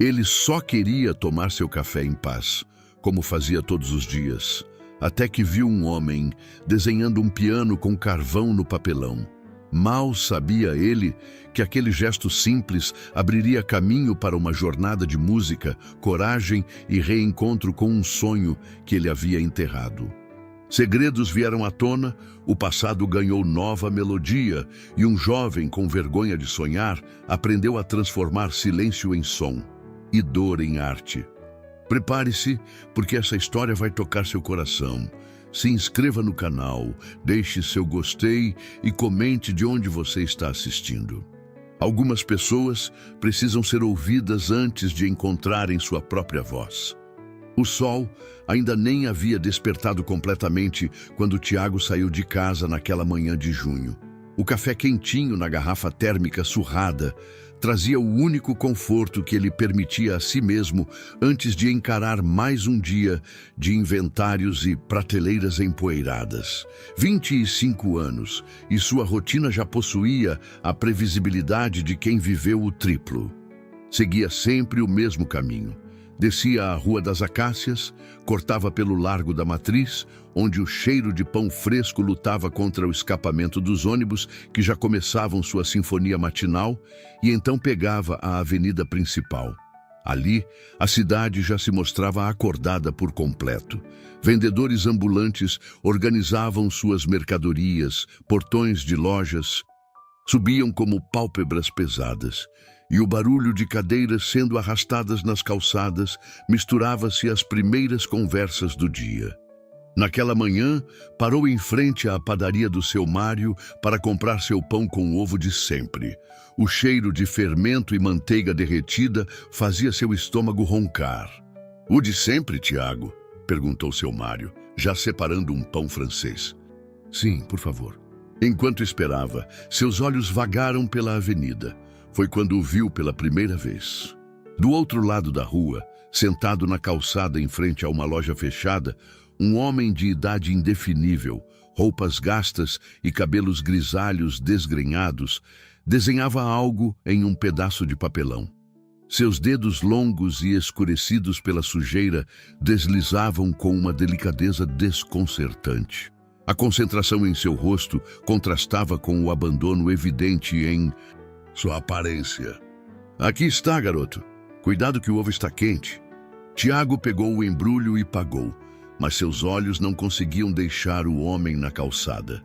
Ele só queria tomar seu café em paz, como fazia todos os dias, até que viu um homem desenhando um piano com carvão no papelão. Mal sabia ele que aquele gesto simples abriria caminho para uma jornada de música, coragem e reencontro com um sonho que ele havia enterrado. Segredos vieram à tona, o passado ganhou nova melodia e um jovem com vergonha de sonhar aprendeu a transformar silêncio em som e dor em arte. Prepare-se, porque essa história vai tocar seu coração. Se inscreva no canal, deixe seu gostei e comente de onde você está assistindo. Algumas pessoas precisam ser ouvidas antes de encontrarem sua própria voz. O sol ainda nem havia despertado completamente quando Tiago saiu de casa naquela manhã de junho. O café quentinho na garrafa térmica surrada trazia o único conforto que ele permitia a si mesmo antes de encarar mais um dia de inventários e prateleiras empoeiradas. 25 anos, e sua rotina já possuía a previsibilidade de quem viveu o triplo. Seguia sempre o mesmo caminho. Descia a Rua das Acácias, cortava pelo Largo da Matriz, onde o cheiro de pão fresco lutava contra o escapamento dos ônibus que já começavam sua sinfonia matinal, e então pegava a avenida principal. Ali, a cidade já se mostrava acordada por completo. Vendedores ambulantes organizavam suas mercadorias, portões de lojas subiam como pálpebras pesadas, e o barulho de cadeiras sendo arrastadas nas calçadas misturava-se às primeiras conversas do dia. Naquela manhã, parou em frente à padaria do seu Mário para comprar seu pão com ovo de sempre. O cheiro de fermento e manteiga derretida fazia seu estômago roncar. "O de sempre, Tiago?" perguntou seu Mário, já separando um pão francês. "Sim, por favor." Enquanto esperava, seus olhos vagaram pela avenida. Foi quando o viu pela primeira vez. Do outro lado da rua, sentado na calçada em frente a uma loja fechada, um homem de idade indefinível, roupas gastas e cabelos grisalhos desgrenhados, desenhava algo em um pedaço de papelão. Seus dedos longos e escurecidos pela sujeira deslizavam com uma delicadeza desconcertante. A concentração em seu rosto contrastava com o abandono evidente em sua aparência. "Aqui está, garoto. Cuidado que o ovo está quente." Tiago pegou o embrulho e pagou, mas seus olhos não conseguiam deixar o homem na calçada.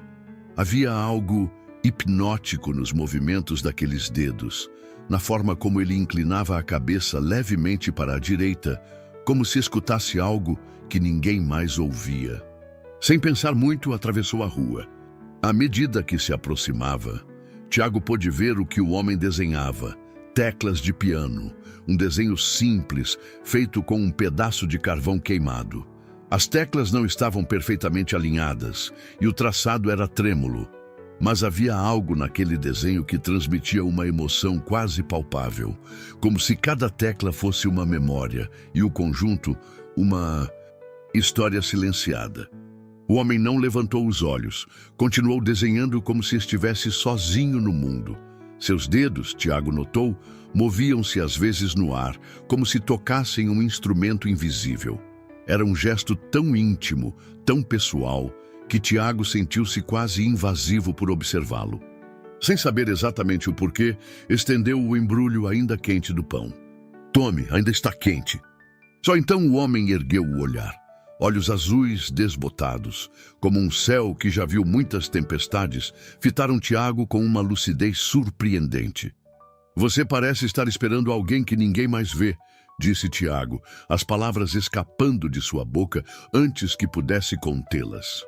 Havia algo hipnótico nos movimentos daqueles dedos, na forma como ele inclinava a cabeça levemente para a direita, como se escutasse algo que ninguém mais ouvia. Sem pensar muito, atravessou a rua. À medida que se aproximava, Tiago pôde ver o que o homem desenhava: teclas de piano, um desenho simples, feito com um pedaço de carvão queimado. As teclas não estavam perfeitamente alinhadas e o traçado era trêmulo, mas havia algo naquele desenho que transmitia uma emoção quase palpável, como se cada tecla fosse uma memória e o conjunto uma história silenciada. O homem não levantou os olhos, continuou desenhando como se estivesse sozinho no mundo. Seus dedos, Tiago notou, moviam-se às vezes no ar, como se tocassem um instrumento invisível. Era um gesto tão íntimo, tão pessoal, que Tiago sentiu-se quase invasivo por observá-lo. Sem saber exatamente o porquê, estendeu o embrulho ainda quente do pão. "Tome, ainda está quente." Só então o homem ergueu o olhar. Olhos azuis desbotados, como um céu que já viu muitas tempestades, fitaram Tiago com uma lucidez surpreendente. "Você parece estar esperando alguém que ninguém mais vê", disse Tiago, as palavras escapando de sua boca antes que pudesse contê-las.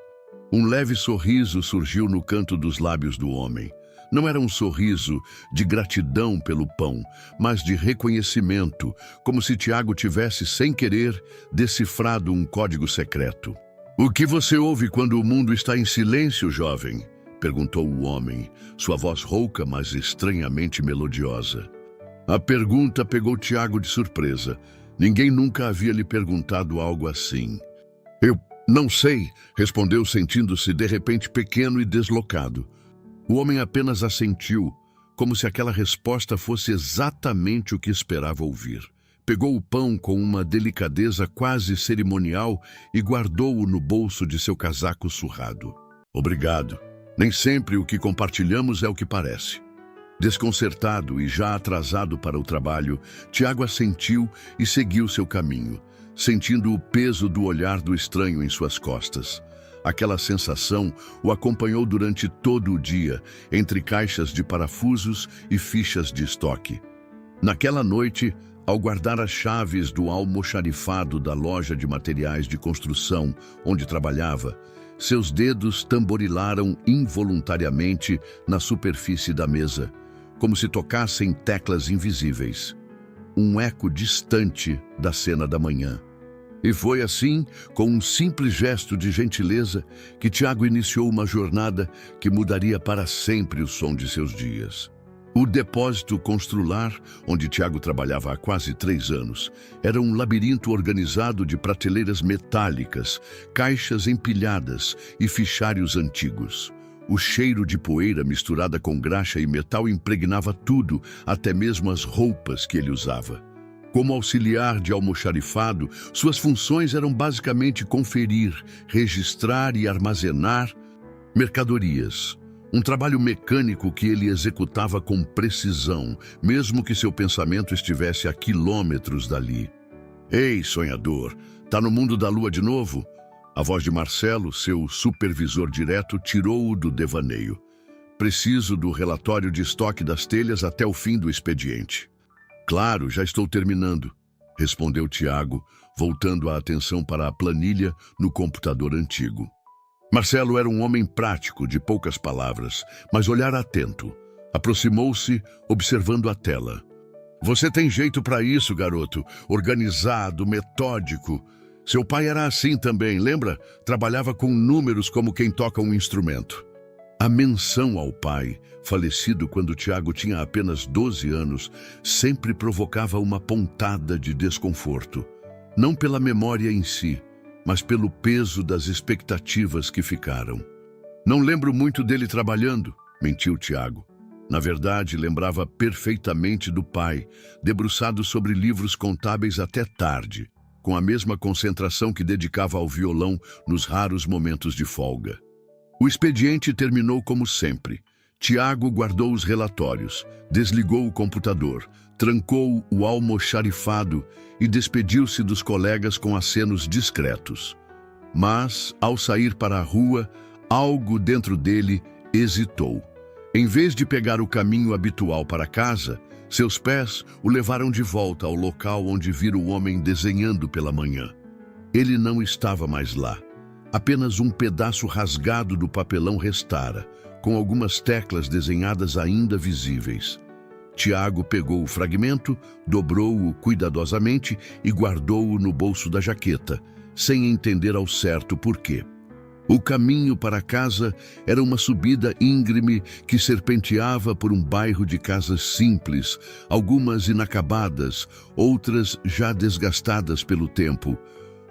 Um leve sorriso surgiu no canto dos lábios do homem. Não era um sorriso de gratidão pelo pão, mas de reconhecimento, como se Tiago tivesse, sem querer, decifrado um código secreto. "O que você ouve quando o mundo está em silêncio, jovem?" perguntou o homem, sua voz rouca, mas estranhamente melodiosa. A pergunta pegou Tiago de surpresa. Ninguém nunca havia lhe perguntado algo assim. "Eu não sei", respondeu, sentindo-se de repente pequeno e deslocado. O homem apenas assentiu, como se aquela resposta fosse exatamente o que esperava ouvir. pegou o pão com uma delicadeza quase cerimonial e guardou-o no bolso de seu casaco surrado. Obrigado. Nem sempre o que compartilhamos é o que parece. Desconcertado e já atrasado para o trabalho, Tiago assentiu e seguiu seu caminho, sentindo o peso do olhar do estranho em suas costas. Aquela sensação o acompanhou durante todo o dia, entre caixas de parafusos e fichas de estoque. Naquela noite, ao guardar as chaves do almoxarifado da loja de materiais de construção onde trabalhava, seus dedos tamborilaram involuntariamente na superfície da mesa, como se tocassem teclas invisíveis. Um eco distante da cena da manhã. E foi assim, com um simples gesto de gentileza, que Tiago iniciou uma jornada que mudaria para sempre o som de seus dias. O depósito Constrular, onde Tiago trabalhava há quase 3 anos, era um labirinto organizado de prateleiras metálicas, caixas empilhadas e fichários antigos. O cheiro de poeira misturada com graxa e metal impregnava tudo, até mesmo as roupas que ele usava. Como auxiliar de almoxarifado, suas funções eram basicamente conferir, registrar e armazenar mercadorias. Um trabalho mecânico que ele executava com precisão, mesmo que seu pensamento estivesse a quilômetros dali. Ei, sonhador, tá no mundo da lua de novo? A voz de Marcelo, seu supervisor direto, tirou-o do devaneio. Preciso do relatório de estoque das telhas até o fim do expediente. Claro, já estou terminando, respondeu Tiago, voltando a atenção para a planilha no computador antigo. Marcelo era um homem prático, de poucas palavras, mas olhar atento. Aproximou-se, observando a tela. Você tem jeito para isso, garoto. Organizado, metódico. Seu pai era assim também, lembra? Trabalhava com números como quem toca um instrumento. A menção ao pai, falecido quando Tiago tinha apenas 12 anos, sempre provocava uma pontada de desconforto. Não pela memória em si, mas pelo peso das expectativas que ficaram. Não lembro muito dele trabalhando, mentiu Tiago. Na verdade, lembrava perfeitamente do pai, debruçado sobre livros contábeis até tarde, com a mesma concentração que dedicava ao violão nos raros momentos de folga. O expediente terminou como sempre. Tiago guardou os relatórios, desligou o computador, trancou o almoxarifado e despediu-se dos colegas com acenos discretos. Mas, ao sair para a rua, algo dentro dele hesitou. Em vez de pegar o caminho habitual para casa, seus pés o levaram de volta ao local onde vira o homem desenhando pela manhã. Ele não estava mais lá. Apenas um pedaço rasgado do papelão restara, com algumas teclas desenhadas ainda visíveis. Tiago pegou o fragmento, dobrou-o cuidadosamente e guardou-o no bolso da jaqueta, sem entender ao certo por quê. O caminho para casa era uma subida íngreme que serpenteava por um bairro de casas simples, algumas inacabadas, outras já desgastadas pelo tempo.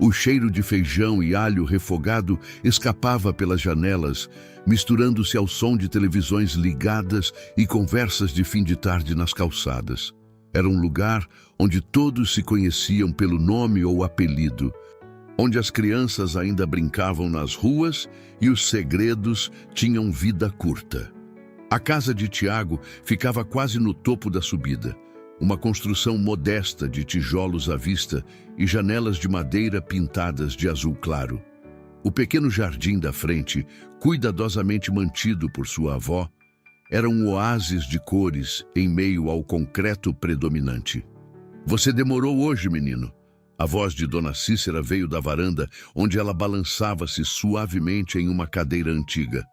O cheiro de feijão e alho refogado escapava pelas janelas, misturando-se ao som de televisões ligadas e conversas de fim de tarde nas calçadas. Era um lugar onde todos se conheciam pelo nome ou apelido, onde as crianças ainda brincavam nas ruas e os segredos tinham vida curta. A casa de Tiago ficava quase no topo da subida, uma construção modesta de tijolos à vista e janelas de madeira pintadas de azul claro. O pequeno jardim da frente, cuidadosamente mantido por sua avó, era um oásis de cores em meio ao concreto predominante. Você demorou hoje, menino. A voz de Dona Cícera veio da varanda, onde ela balançava-se suavemente em uma cadeira antiga.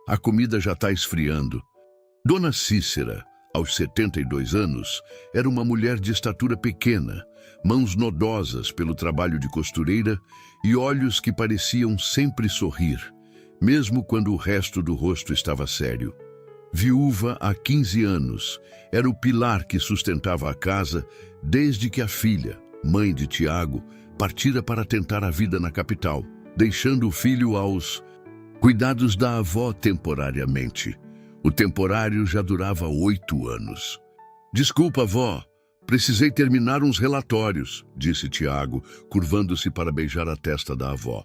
A comida já está esfriando. Dona Cícera, aos 72 anos, era uma mulher de estatura pequena, mãos nodosas pelo trabalho de costureira e olhos que pareciam sempre sorrir, mesmo quando o resto do rosto estava sério. Viúva há 15 anos, era o pilar que sustentava a casa desde que a filha, mãe de Tiago, partira para tentar a vida na capital, deixando o filho aos cuidados da avó temporariamente. O temporário já durava 8 anos. Desculpa, vó, Precisei terminar uns relatórios, disse Tiago, curvando-se para beijar a testa da avó.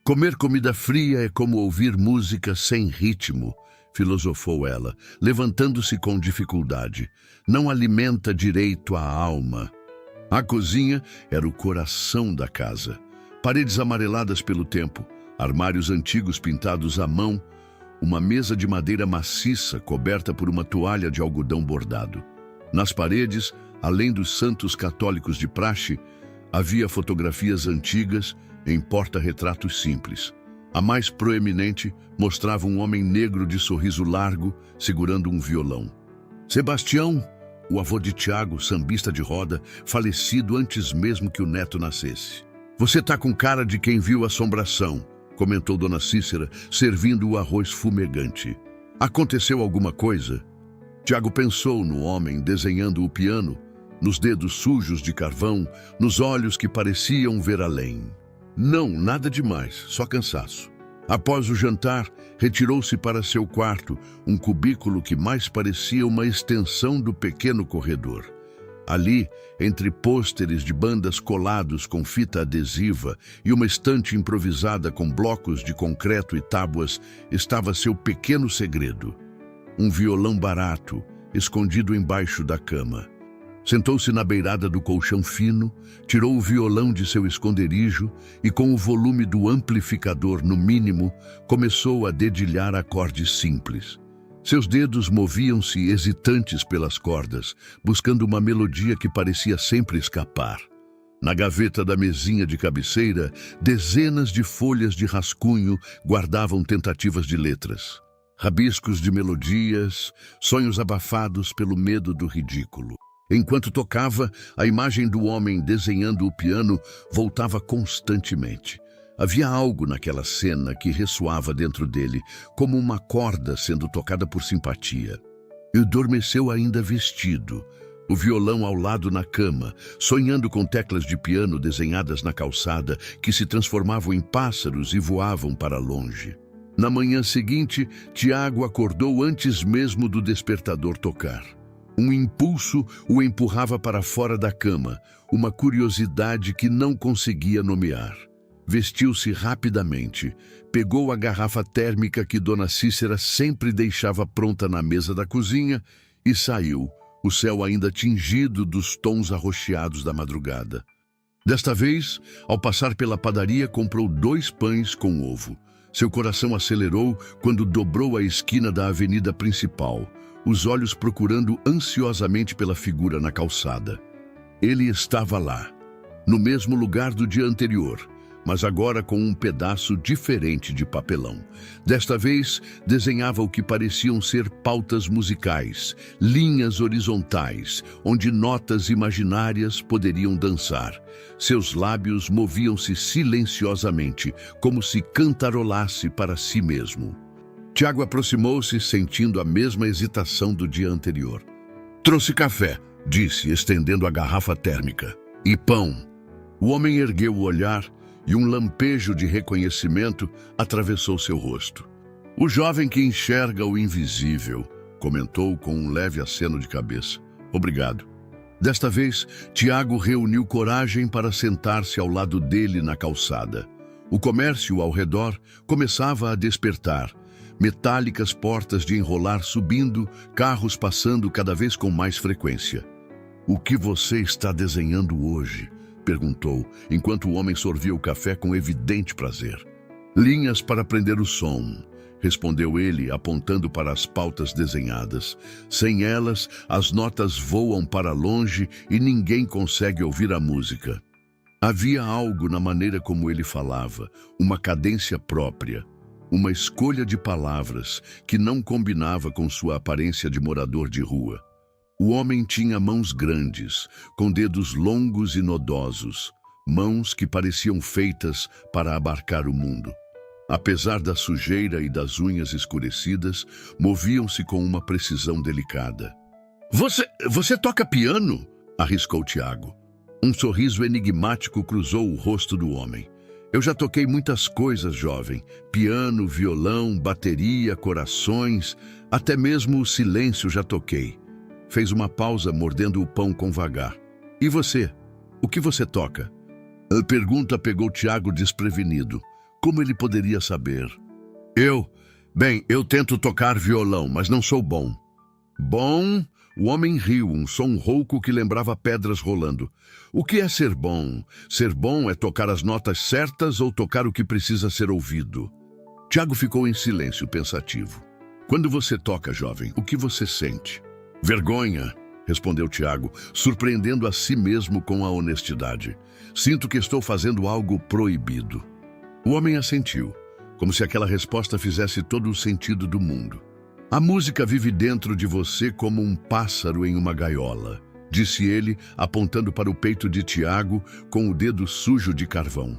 Comer comida fria é como ouvir música sem ritmo, filosofou ela, levantando-se com dificuldade. Não alimenta direito a alma. A cozinha era o coração da casa. Paredes amareladas pelo tempo, armários antigos pintados à mão, uma mesa de madeira maciça coberta por uma toalha de algodão bordado. Nas paredes, além dos santos católicos de praxe, havia fotografias antigas em porta-retratos simples. A mais proeminente mostrava um homem negro de sorriso largo, segurando um violão. Sebastião, o avô de Tiago, sambista de roda, falecido antes mesmo que o neto nascesse. Você tá com cara de quem viu assombração, comentou Dona Cícera, servindo o arroz fumegante. Aconteceu alguma coisa? Tiago pensou no homem desenhando o piano, nos dedos sujos de carvão, nos olhos que pareciam ver além. Não, nada demais, só cansaço. Após o jantar, retirou-se para seu quarto, um cubículo que mais parecia uma extensão do pequeno corredor. Ali, entre pôsteres de bandas colados com fita adesiva e uma estante improvisada com blocos de concreto e tábuas, estava seu pequeno segredo. Um violão barato, escondido embaixo da cama. Sentou-se na beirada do colchão fino, tirou o violão de seu esconderijo e, com o volume do amplificador no mínimo, começou a dedilhar acordes simples. Seus dedos moviam-se hesitantes pelas cordas, buscando uma melodia que parecia sempre escapar. Na gaveta da mesinha de cabeceira, dezenas de folhas de rascunho guardavam tentativas de letras. Rabiscos de melodias, sonhos abafados pelo medo do ridículo. Enquanto tocava, a imagem do homem desenhando o piano voltava constantemente. Havia algo naquela cena que ressoava dentro dele, como uma corda sendo tocada por simpatia. E adormeceu ainda vestido, o violão ao lado na cama, sonhando com teclas de piano desenhadas na calçada que se transformavam em pássaros e voavam para longe. Na manhã seguinte, Tiago acordou antes mesmo do despertador tocar. Um impulso o empurrava para fora da cama, uma curiosidade que não conseguia nomear. Vestiu-se rapidamente, pegou a garrafa térmica que Dona Cícera sempre deixava pronta na mesa da cozinha e saiu, o céu ainda tingido dos tons arroxeados da madrugada. Desta vez, ao passar pela padaria, comprou 2 pães com ovo. Seu coração acelerou quando dobrou a esquina da avenida principal, os olhos procurando ansiosamente pela figura na calçada. Ele estava lá, no mesmo lugar do dia anterior, mas agora com um pedaço diferente de papelão. Desta vez, desenhava o que pareciam ser pautas musicais, linhas horizontais, onde notas imaginárias poderiam dançar. Seus lábios moviam-se silenciosamente, como se cantarolasse para si mesmo. Tiago aproximou-se, sentindo a mesma hesitação do dia anterior. Trouxe café, disse, estendendo a garrafa térmica. E pão. O homem ergueu o olhar e um lampejo de reconhecimento atravessou seu rosto. O jovem que enxerga o invisível, comentou com um leve aceno de cabeça. Obrigado. Desta vez, Tiago reuniu coragem para sentar-se ao lado dele na calçada. O comércio ao redor começava a despertar. Metálicas portas de enrolar subindo, carros passando cada vez com mais frequência. O que você está desenhando hoje? Perguntou, enquanto o homem sorvia o café com evidente prazer. Linhas para prender o som, respondeu ele, apontando para as pautas desenhadas. Sem elas, as notas voam para longe e ninguém consegue ouvir a música. Havia algo na maneira como ele falava, uma cadência própria. Uma escolha de palavras que não combinava com sua aparência de morador de rua. O homem tinha mãos grandes, com dedos longos e nodosos, mãos que pareciam feitas para abarcar o mundo. Apesar da sujeira e das unhas escurecidas, moviam-se com uma precisão delicada. Você toca piano? Arriscou Tiago. Um sorriso enigmático cruzou o rosto do homem. Eu já toquei muitas coisas, jovem. Piano, violão, bateria, corações, até mesmo o silêncio já toquei. Fez uma pausa, mordendo o pão com vagar. E você? O que você toca? A pergunta pegou Tiago desprevenido. Como ele poderia saber? Bem, eu tento tocar violão, mas não sou bom. Bom? O homem riu, um som rouco que lembrava pedras rolando. O que é ser bom? Ser bom é tocar as notas certas ou tocar o que precisa ser ouvido? Tiago ficou em silêncio, pensativo. Quando você toca, jovem, o que você sente? Vergonha, respondeu Tiago, surpreendendo a si mesmo com a honestidade. Sinto que estou fazendo algo proibido. O homem assentiu, como se aquela resposta fizesse todo o sentido do mundo. A música vive dentro de você como um pássaro em uma gaiola, disse ele, apontando para o peito de Tiago com o dedo sujo de carvão.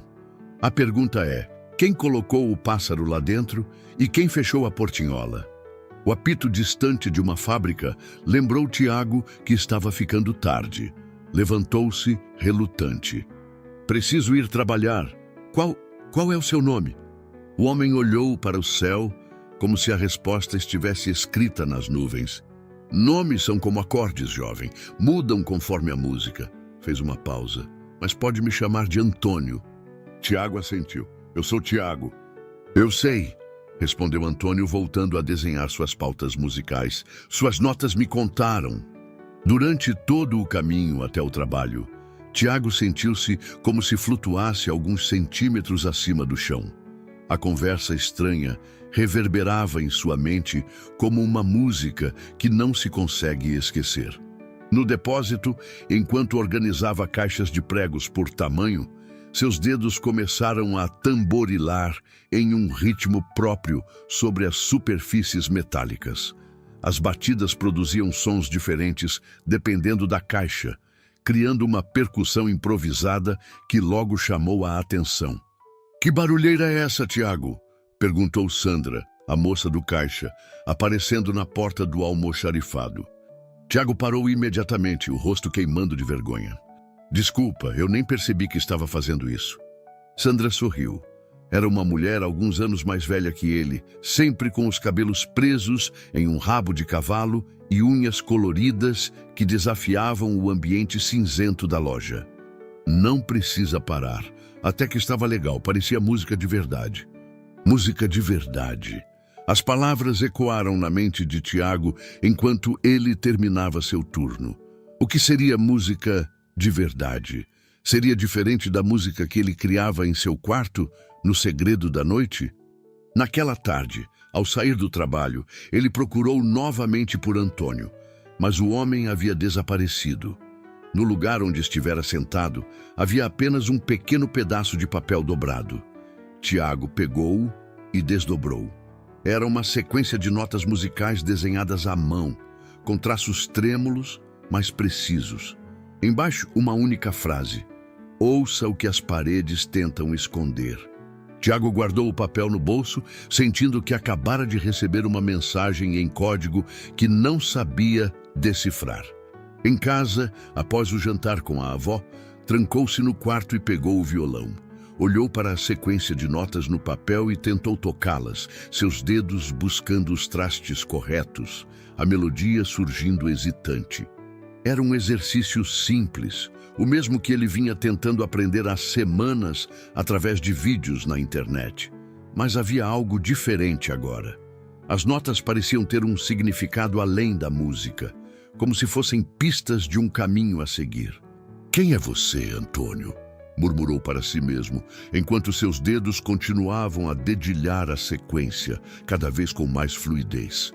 A pergunta é, quem colocou o pássaro lá dentro e quem fechou a portinhola? O apito distante de uma fábrica lembrou Tiago que estava ficando tarde. Levantou-se, relutante. Preciso ir trabalhar. Qual é o seu nome? O homem olhou para o céu, como se a resposta estivesse escrita nas nuvens. Nomes são como acordes, jovem. Mudam conforme a música. Fez uma pausa. Mas pode me chamar de Antônio. Tiago assentiu. Eu sou Tiago. Eu sei, respondeu Antônio, voltando a desenhar suas pautas musicais. Suas notas me contaram. Durante todo o caminho até o trabalho, Tiago sentiu-se como se flutuasse alguns centímetros acima do chão. A conversa estranha reverberava em sua mente como uma música que não se consegue esquecer. No depósito, enquanto organizava caixas de pregos por tamanho, seus dedos começaram a tamborilar em um ritmo próprio sobre as superfícies metálicas. As batidas produziam sons diferentes dependendo da caixa, criando uma percussão improvisada que logo chamou a atenção. Que barulheira é essa, Tiago? Perguntou Sandra, a moça do caixa, aparecendo na porta do almoxarifado. Tiago parou imediatamente, o rosto queimando de vergonha. Desculpa, eu nem percebi que estava fazendo isso. Sandra sorriu. Era uma mulher alguns anos mais velha que ele, sempre com os cabelos presos em um rabo de cavalo e unhas coloridas que desafiavam o ambiente cinzento da loja. Não precisa parar. Até que estava legal, parecia música de verdade. Música de verdade. As palavras ecoaram na mente de Tiago enquanto ele terminava seu turno. O que seria música de verdade? Seria diferente da música que ele criava em seu quarto, no segredo da noite? Naquela tarde, ao sair do trabalho, ele procurou novamente por Antônio, mas o homem havia desaparecido. No lugar onde estivera sentado, havia apenas um pequeno pedaço de papel dobrado. Tiago pegou-o e desdobrou. Era uma sequência de notas musicais desenhadas à mão, com traços trêmulos, mas precisos. Embaixo, uma única frase: ouça o que as paredes tentam esconder. Tiago guardou o papel no bolso, sentindo que acabara de receber uma mensagem em código que não sabia decifrar. Em casa, após o jantar com a avó, trancou-se no quarto e pegou o violão. Olhou para a sequência de notas no papel e tentou tocá-las, seus dedos buscando os trastes corretos, a melodia surgindo hesitante. Era um exercício simples, o mesmo que ele vinha tentando aprender há semanas através de vídeos na internet. Mas havia algo diferente agora. As notas pareciam ter um significado além da música, como se fossem pistas de um caminho a seguir. Quem é você, Antônio? Murmurou para si mesmo, enquanto seus dedos continuavam a dedilhar a sequência, cada vez com mais fluidez.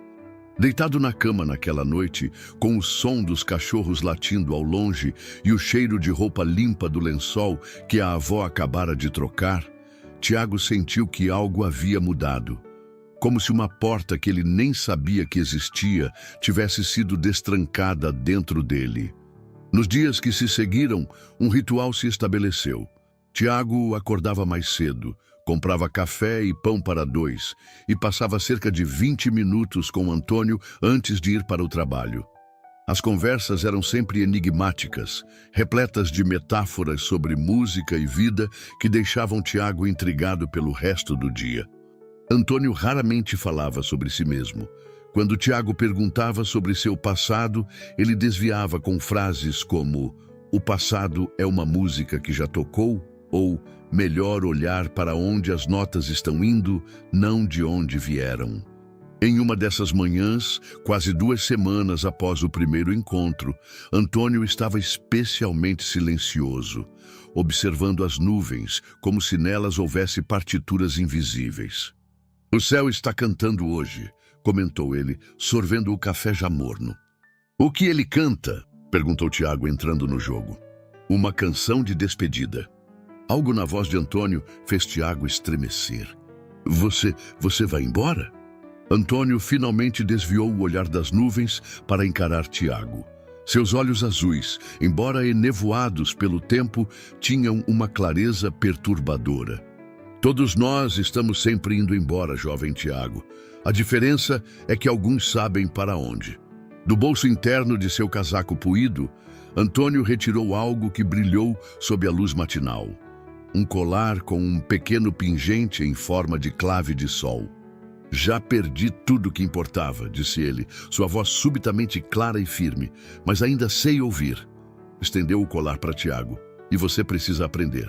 Deitado na cama naquela noite, com o som dos cachorros latindo ao longe e o cheiro de roupa limpa do lençol que a avó acabara de trocar, Tiago sentiu que algo havia mudado. Como se uma porta que ele nem sabia que existia tivesse sido destrancada dentro dele. Nos dias que se seguiram, um ritual se estabeleceu. Tiago acordava mais cedo, comprava café e pão para dois e passava cerca de 20 minutos com Antônio antes de ir para o trabalho. As conversas eram sempre enigmáticas, repletas de metáforas sobre música e vida que deixavam Tiago intrigado pelo resto do dia. Antônio raramente falava sobre si mesmo, Quando Tiago perguntava sobre seu passado, ele desviava com frases como "o passado é uma música que já tocou" ou "melhor olhar para onde as notas estão indo, não de onde vieram". Em uma dessas manhãs, quase 2 semanas após o primeiro encontro, Antônio estava especialmente silencioso, observando as nuvens, como se nelas houvesse partituras invisíveis. "O céu está cantando hoje", comentou ele, sorvendo o café já morno. "O que ele canta?", perguntou Tiago, entrando no jogo. "Uma canção de despedida." Algo na voz de Antônio fez Tiago estremecer. Você vai embora?" Antônio finalmente desviou o olhar das nuvens para encarar Tiago. Seus olhos azuis, embora enevoados pelo tempo, tinham uma clareza perturbadora. "Todos nós estamos sempre indo embora, jovem Tiago. A diferença é que alguns sabem para onde." Do bolso interno de seu casaco puído, Antônio retirou algo que brilhou sob a luz matinal. Um colar com um pequeno pingente em forma de clave de sol. "Já perdi tudo o que importava", disse ele, sua voz subitamente clara e firme, "mas ainda sei ouvir." Estendeu o colar para Tiago. "E você precisa aprender."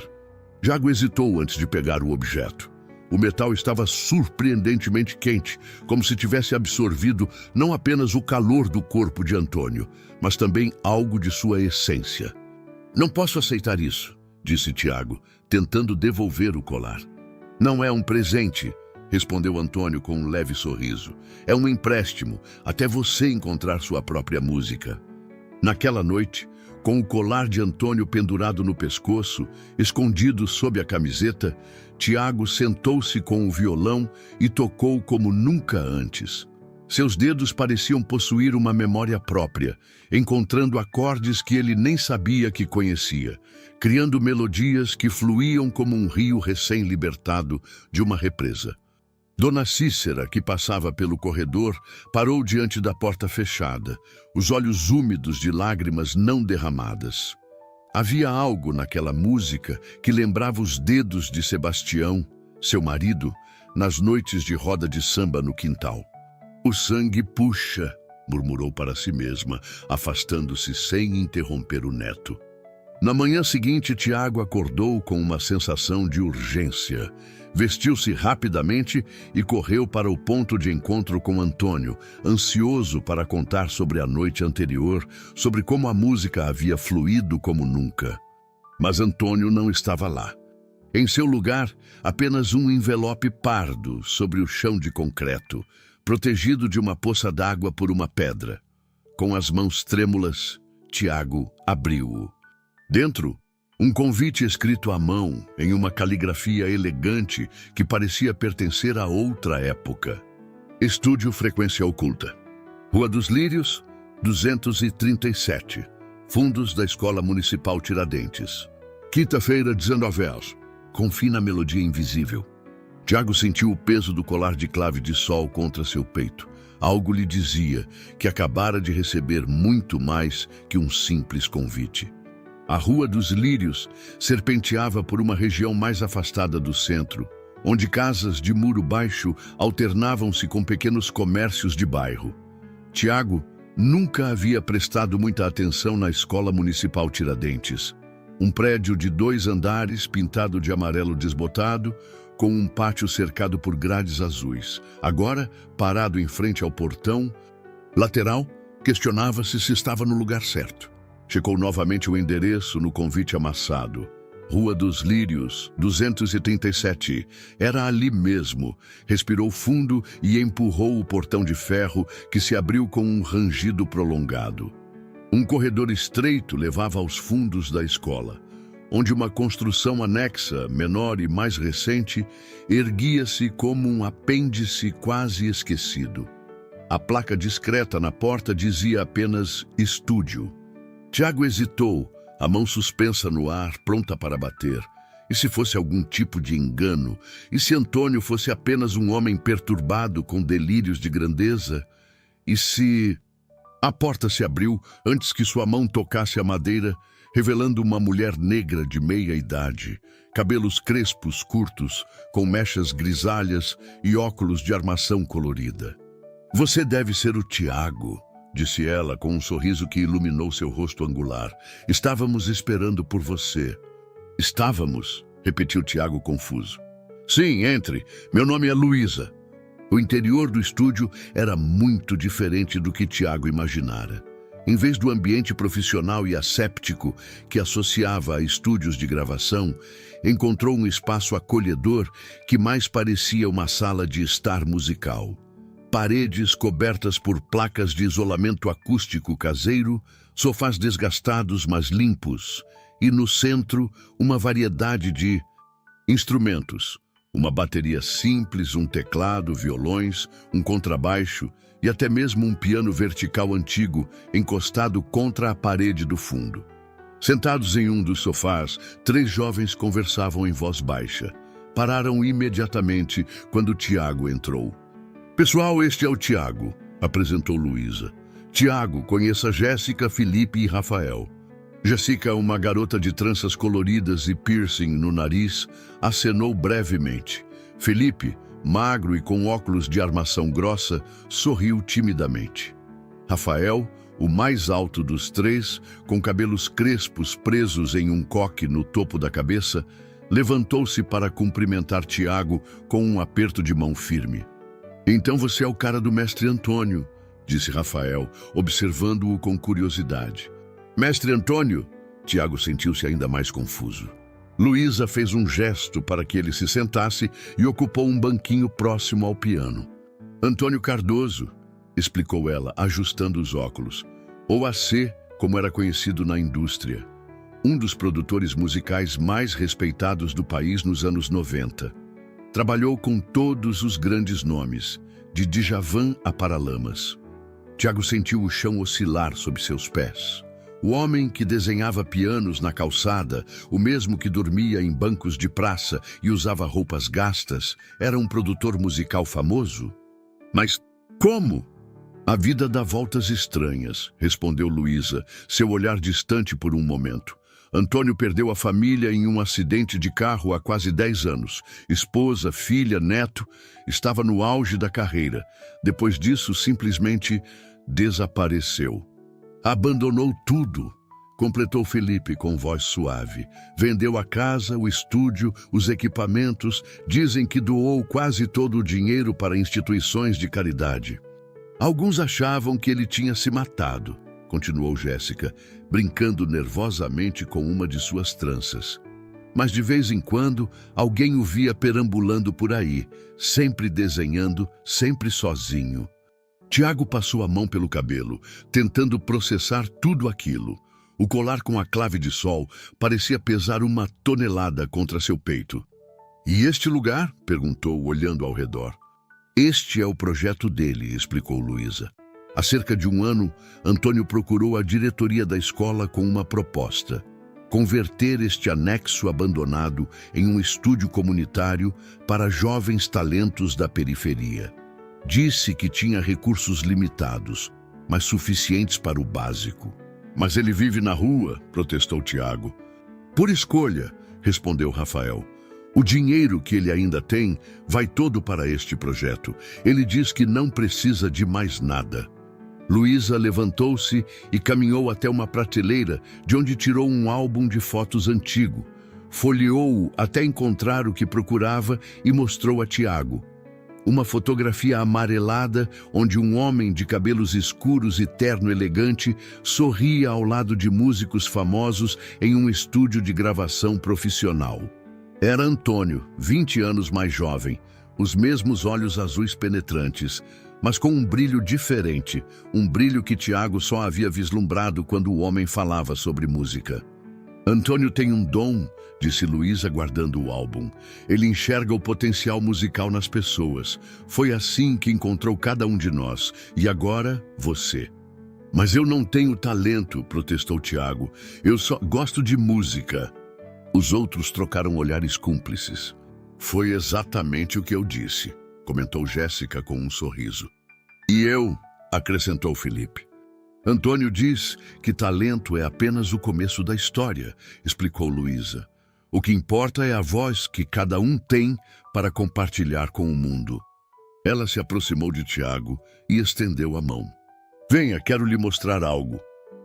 Tiago hesitou antes de pegar o objeto. O metal estava surpreendentemente quente, como se tivesse absorvido não apenas o calor do corpo de Antônio, mas também algo de sua essência. "Não posso aceitar isso", disse Tiago, tentando devolver o colar. "Não é um presente", respondeu Antônio com um leve sorriso. "É um empréstimo, até você encontrar sua própria música." Naquela noite, com o colar de Antônio pendurado no pescoço, escondido sob a camiseta, Tiago sentou-se com o violão e tocou como nunca antes. Seus dedos pareciam possuir uma memória própria, encontrando acordes que ele nem sabia que conhecia, criando melodias que fluíam como um rio recém-libertado de uma represa. Dona Cícera, que passava pelo corredor, parou diante da porta fechada, os olhos úmidos de lágrimas não derramadas. Havia algo naquela música que lembrava os dedos de Sebastião, seu marido, nas noites de roda de samba no quintal. "O sangue puxa", murmurou para si mesma, afastando-se sem interromper o neto. Na manhã seguinte, Tiago acordou com uma sensação de urgência. Vestiu-se rapidamente e correu para o ponto de encontro com Antônio, ansioso para contar sobre a noite anterior, sobre como a música havia fluído como nunca. Mas Antônio não estava lá. Em seu lugar, apenas um envelope pardo sobre o chão de concreto, protegido de uma poça d'água por uma pedra. Com as mãos trêmulas, Tiago abriu-o. Dentro, um convite escrito à mão, em uma caligrafia elegante que parecia pertencer a outra época. Estúdio Frequência Oculta. Rua dos Lírios, 237. Fundos da Escola Municipal Tiradentes. Quinta-feira, 19 horas. Confie na melodia invisível. Tiago sentiu o peso do colar de clave de sol contra seu peito. Algo lhe dizia que acabara de receber muito mais que um simples convite. A Rua dos Lírios serpenteava por uma região mais afastada do centro, onde casas de muro baixo alternavam-se com pequenos comércios de bairro. Tiago nunca havia prestado muita atenção na Escola Municipal Tiradentes. Um prédio de 2 andares pintado de amarelo desbotado, com um pátio cercado por grades azuis. Agora, parado em frente ao portão lateral, questionava-se se estava no lugar certo. Checou novamente o endereço no convite amassado. Rua dos Lírios, 237. Era ali mesmo. Respirou fundo e empurrou o portão de ferro, que se abriu com um rangido prolongado. Um corredor estreito levava aos fundos da escola, onde uma construção anexa, menor e mais recente, erguia-se como um apêndice quase esquecido. A placa discreta na porta dizia apenas "Estúdio". Tiago hesitou, a mão suspensa no ar, pronta para bater. E se fosse algum tipo de engano? E se Antônio fosse apenas um homem perturbado com delírios de grandeza? E se... A porta se abriu antes que sua mão tocasse a madeira, revelando uma mulher negra de meia idade, cabelos crespos curtos, com mechas grisalhas e óculos de armação colorida. Você deve ser o Tiago, disse ela com um sorriso que iluminou seu rosto angular. Estávamos esperando por você. Estávamos? Repetiu Tiago confuso. Sim, entre. Meu nome é Luísa. O interior do estúdio era muito diferente do que Tiago imaginara. Em vez do ambiente profissional e asséptico que associava a estúdios de gravação, encontrou um espaço acolhedor que mais parecia uma sala de estar musical. Paredes cobertas por placas de isolamento acústico caseiro, sofás desgastados mas limpos, e no centro uma variedade de instrumentos. Uma bateria simples, um teclado, violões, um contrabaixo e até mesmo um piano vertical antigo encostado contra a parede do fundo. Sentados em um dos sofás, 3 jovens conversavam em voz baixa. Pararam imediatamente quando Tiago entrou. Pessoal, este é o Tiago, apresentou Luísa. Tiago, conheça Jéssica, Felipe e Rafael. Jéssica, uma garota de tranças coloridas e piercing no nariz, acenou brevemente. Felipe, magro e com óculos de armação grossa, sorriu timidamente. Rafael, o mais alto dos 3, com cabelos crespos presos em um coque no topo da cabeça, levantou-se para cumprimentar Tiago com um aperto de mão firme. Então você é o cara do mestre Antônio, disse Rafael, observando-o com curiosidade. Mestre Antônio? Tiago sentiu-se ainda mais confuso. Luísa fez um gesto para que ele se sentasse e ocupou um banquinho próximo ao piano. Antônio Cardoso, explicou ela, ajustando os óculos. Ou AC, como era conhecido na indústria. Um dos produtores musicais mais respeitados do país nos anos 90. Trabalhou com todos os grandes nomes, de Djavan a Paralamas. Tiago sentiu o chão oscilar sob seus pés. O homem que desenhava pianos na calçada, o mesmo que dormia em bancos de praça e usava roupas gastas, era um produtor musical famoso? Mas como? A vida dá voltas estranhas, respondeu Luísa, seu olhar distante por um momento. Antônio perdeu a família em um acidente de carro há quase 10 anos. Esposa, filha, neto, estava no auge da carreira. Depois disso, simplesmente desapareceu. Abandonou tudo, completou Felipe com voz suave. Vendeu a casa, o estúdio, os equipamentos. Dizem que doou quase todo o dinheiro para instituições de caridade. Alguns achavam que ele tinha se matado, continuou Jéssica, brincando nervosamente com uma de suas tranças. Mas de vez em quando, alguém o via perambulando por aí, sempre desenhando, sempre sozinho. Tiago passou a mão pelo cabelo, tentando processar tudo aquilo. O colar com a clave de sol parecia pesar 1 tonelada contra seu peito. E este lugar? Perguntou, olhando ao redor. Este é o projeto dele, explicou Luísa. Há cerca de 1 ano, Antônio procurou a diretoria da escola com uma proposta. Converter este anexo abandonado em um estúdio comunitário para jovens talentos da periferia. Disse que tinha recursos limitados, mas suficientes para o básico. Mas ele vive na rua, protestou Tiago. Por escolha, respondeu Rafael. O dinheiro que ele ainda tem vai todo para este projeto. Ele diz que não precisa de mais nada. Luísa levantou-se e caminhou até uma prateleira, de onde tirou um álbum de fotos antigo. Folheou-o até encontrar o que procurava e mostrou a Tiago. Uma fotografia amarelada onde um homem de cabelos escuros e terno elegante sorria ao lado de músicos famosos em um estúdio de gravação profissional. Era Antônio, 20 anos mais jovem, os mesmos olhos azuis penetrantes, mas com um brilho diferente, um brilho que Tiago só havia vislumbrado quando o homem falava sobre música. Antônio tem um dom, disse Luísa guardando o álbum. Ele enxerga o potencial musical nas pessoas. Foi assim que encontrou cada um de nós. E agora, você. Mas eu não tenho talento, protestou Tiago. Eu só gosto de música. Os outros trocaram olhares cúmplices. Foi exatamente o que eu disse, comentou Jéssica com um sorriso. E eu, acrescentou Felipe. Antônio diz que talento é apenas o começo da história, explicou Luísa. O que importa é a voz que cada um tem para compartilhar com o mundo. Ela se aproximou de Tiago e estendeu a mão. Venha, quero lhe mostrar algo.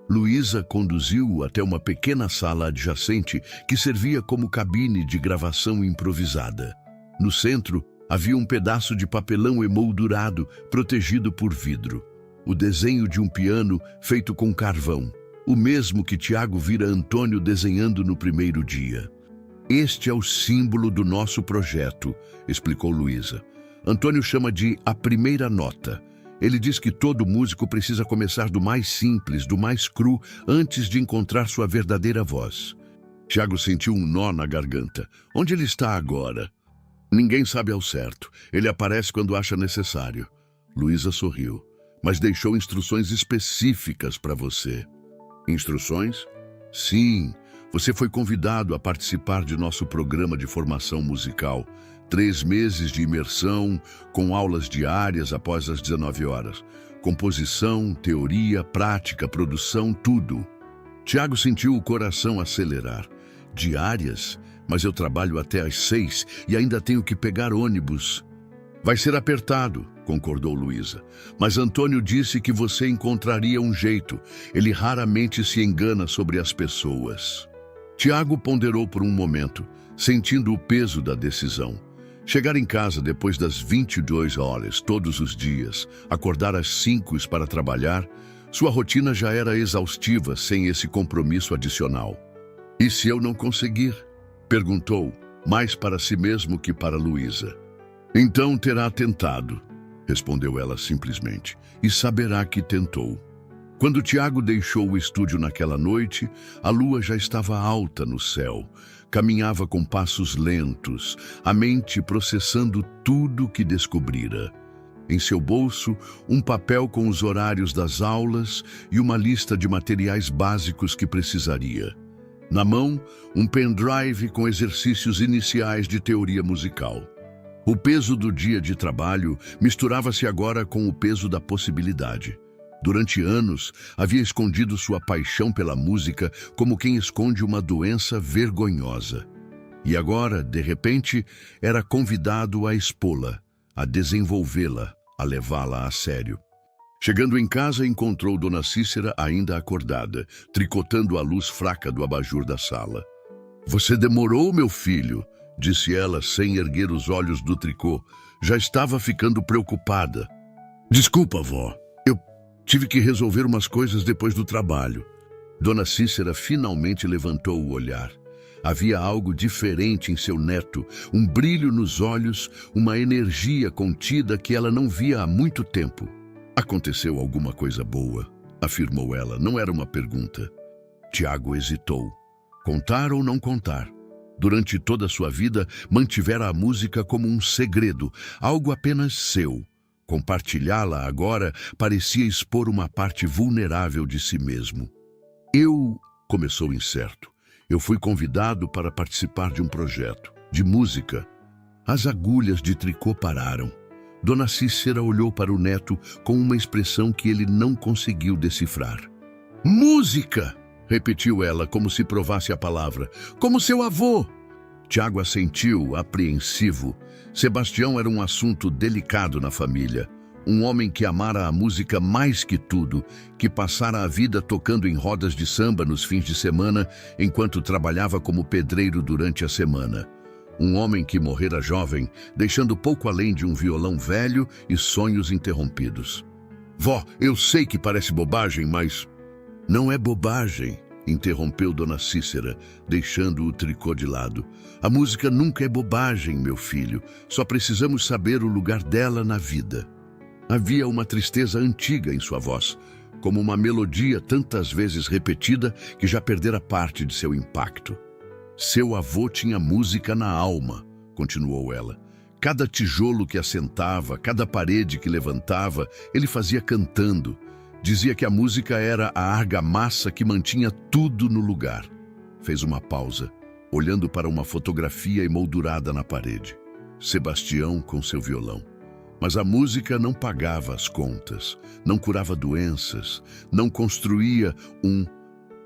Luísa conduziu-o até uma pequena sala adjacente que servia como cabine de gravação improvisada. No centro, havia um pedaço de papelão emoldurado, protegido por vidro. O desenho de um piano feito com carvão, o mesmo que Tiago vira Antônio desenhando no primeiro dia. Este é o símbolo do nosso projeto, explicou Luísa. Antônio chama de a primeira nota. Ele diz que todo músico precisa começar do mais simples, do mais cru, antes de encontrar sua verdadeira voz. Tiago sentiu um nó na garganta. Onde ele está agora? Ninguém sabe ao certo. Ele aparece quando acha necessário. Luísa sorriu, mas deixou instruções específicas para você. Instruções? Sim, você foi convidado a participar de nosso programa de formação musical. 3 meses de imersão, com aulas diárias após as 19 horas. Composição, teoria, prática, produção, tudo. Tiago sentiu o coração acelerar. Diárias? Mas eu trabalho até às 6 e ainda tenho que pegar ônibus. Vai ser apertado, concordou Luísa. Mas Antônio disse que você encontraria um jeito. Ele raramente se engana sobre as pessoas. Tiago ponderou por um momento, sentindo o peso da decisão. Chegar em casa depois das 22 horas, todos os dias, acordar às 5 para trabalhar, sua rotina já era exaustiva sem esse compromisso adicional. E se eu não conseguir? Perguntou, mais para si mesmo que para Luísa. Então terá tentado, respondeu ela simplesmente, e saberá que tentou. Quando Tiago deixou o estúdio naquela noite, a lua já estava alta no céu. Caminhava com passos lentos, a mente processando tudo que descobrira. Em seu bolso, um papel com os horários das aulas e uma lista de materiais básicos que precisaria. Na mão, um pendrive com exercícios iniciais de teoria musical. O peso do dia de trabalho misturava-se agora com o peso da possibilidade. Durante anos, havia escondido sua paixão pela música como quem esconde uma doença vergonhosa. E agora, de repente, era convidado a expô-la, a desenvolvê-la, a levá-la a sério. Chegando em casa, encontrou Dona Cícera ainda acordada, tricotando a luz fraca do abajur da sala. Você demorou, meu filho, disse ela sem erguer os olhos do tricô. Já estava ficando preocupada. Desculpa, vó. Tive que resolver umas coisas depois do trabalho. Dona Cícera finalmente levantou o olhar. Havia algo diferente em seu neto, um brilho nos olhos, uma energia contida que ela não via há muito tempo. Aconteceu alguma coisa boa, afirmou ela. Não era uma pergunta. Tiago hesitou. Contar ou não contar? Durante toda a sua vida, mantivera a música como um segredo, algo apenas seu. Compartilhá-la agora parecia expor uma parte vulnerável de si mesmo. Começou incerto. Eu fui convidado para participar de um projeto, de música. As agulhas de tricô pararam. Dona Cícera olhou para o neto com uma expressão que ele não conseguiu decifrar. Música! Repetiu ela como se provasse a palavra. Como seu avô! Tiago assentiu, apreensivo. Sebastião era um assunto delicado na família. Um homem que amara a música mais que tudo, que passara a vida tocando em rodas de samba nos fins de semana, enquanto trabalhava como pedreiro durante a semana. Um homem que morrera jovem, deixando pouco além de um violão velho e sonhos interrompidos. Vó, eu sei que parece bobagem, mas... Não é bobagem, interrompeu Dona Cícera, deixando o tricô de lado. A música nunca é bobagem, meu filho. Só precisamos saber o lugar dela na vida. Havia uma tristeza antiga em sua voz, como uma melodia tantas vezes repetida que já perdera parte de seu impacto. Seu avô tinha música na alma, continuou ela. Cada tijolo que assentava, cada parede que levantava, ele fazia cantando. Dizia que a música era a argamassa que mantinha tudo no lugar. Fez uma pausa, olhando para uma fotografia emoldurada na parede. Sebastião com seu violão. Mas a música não pagava as contas, não curava doenças, não construía um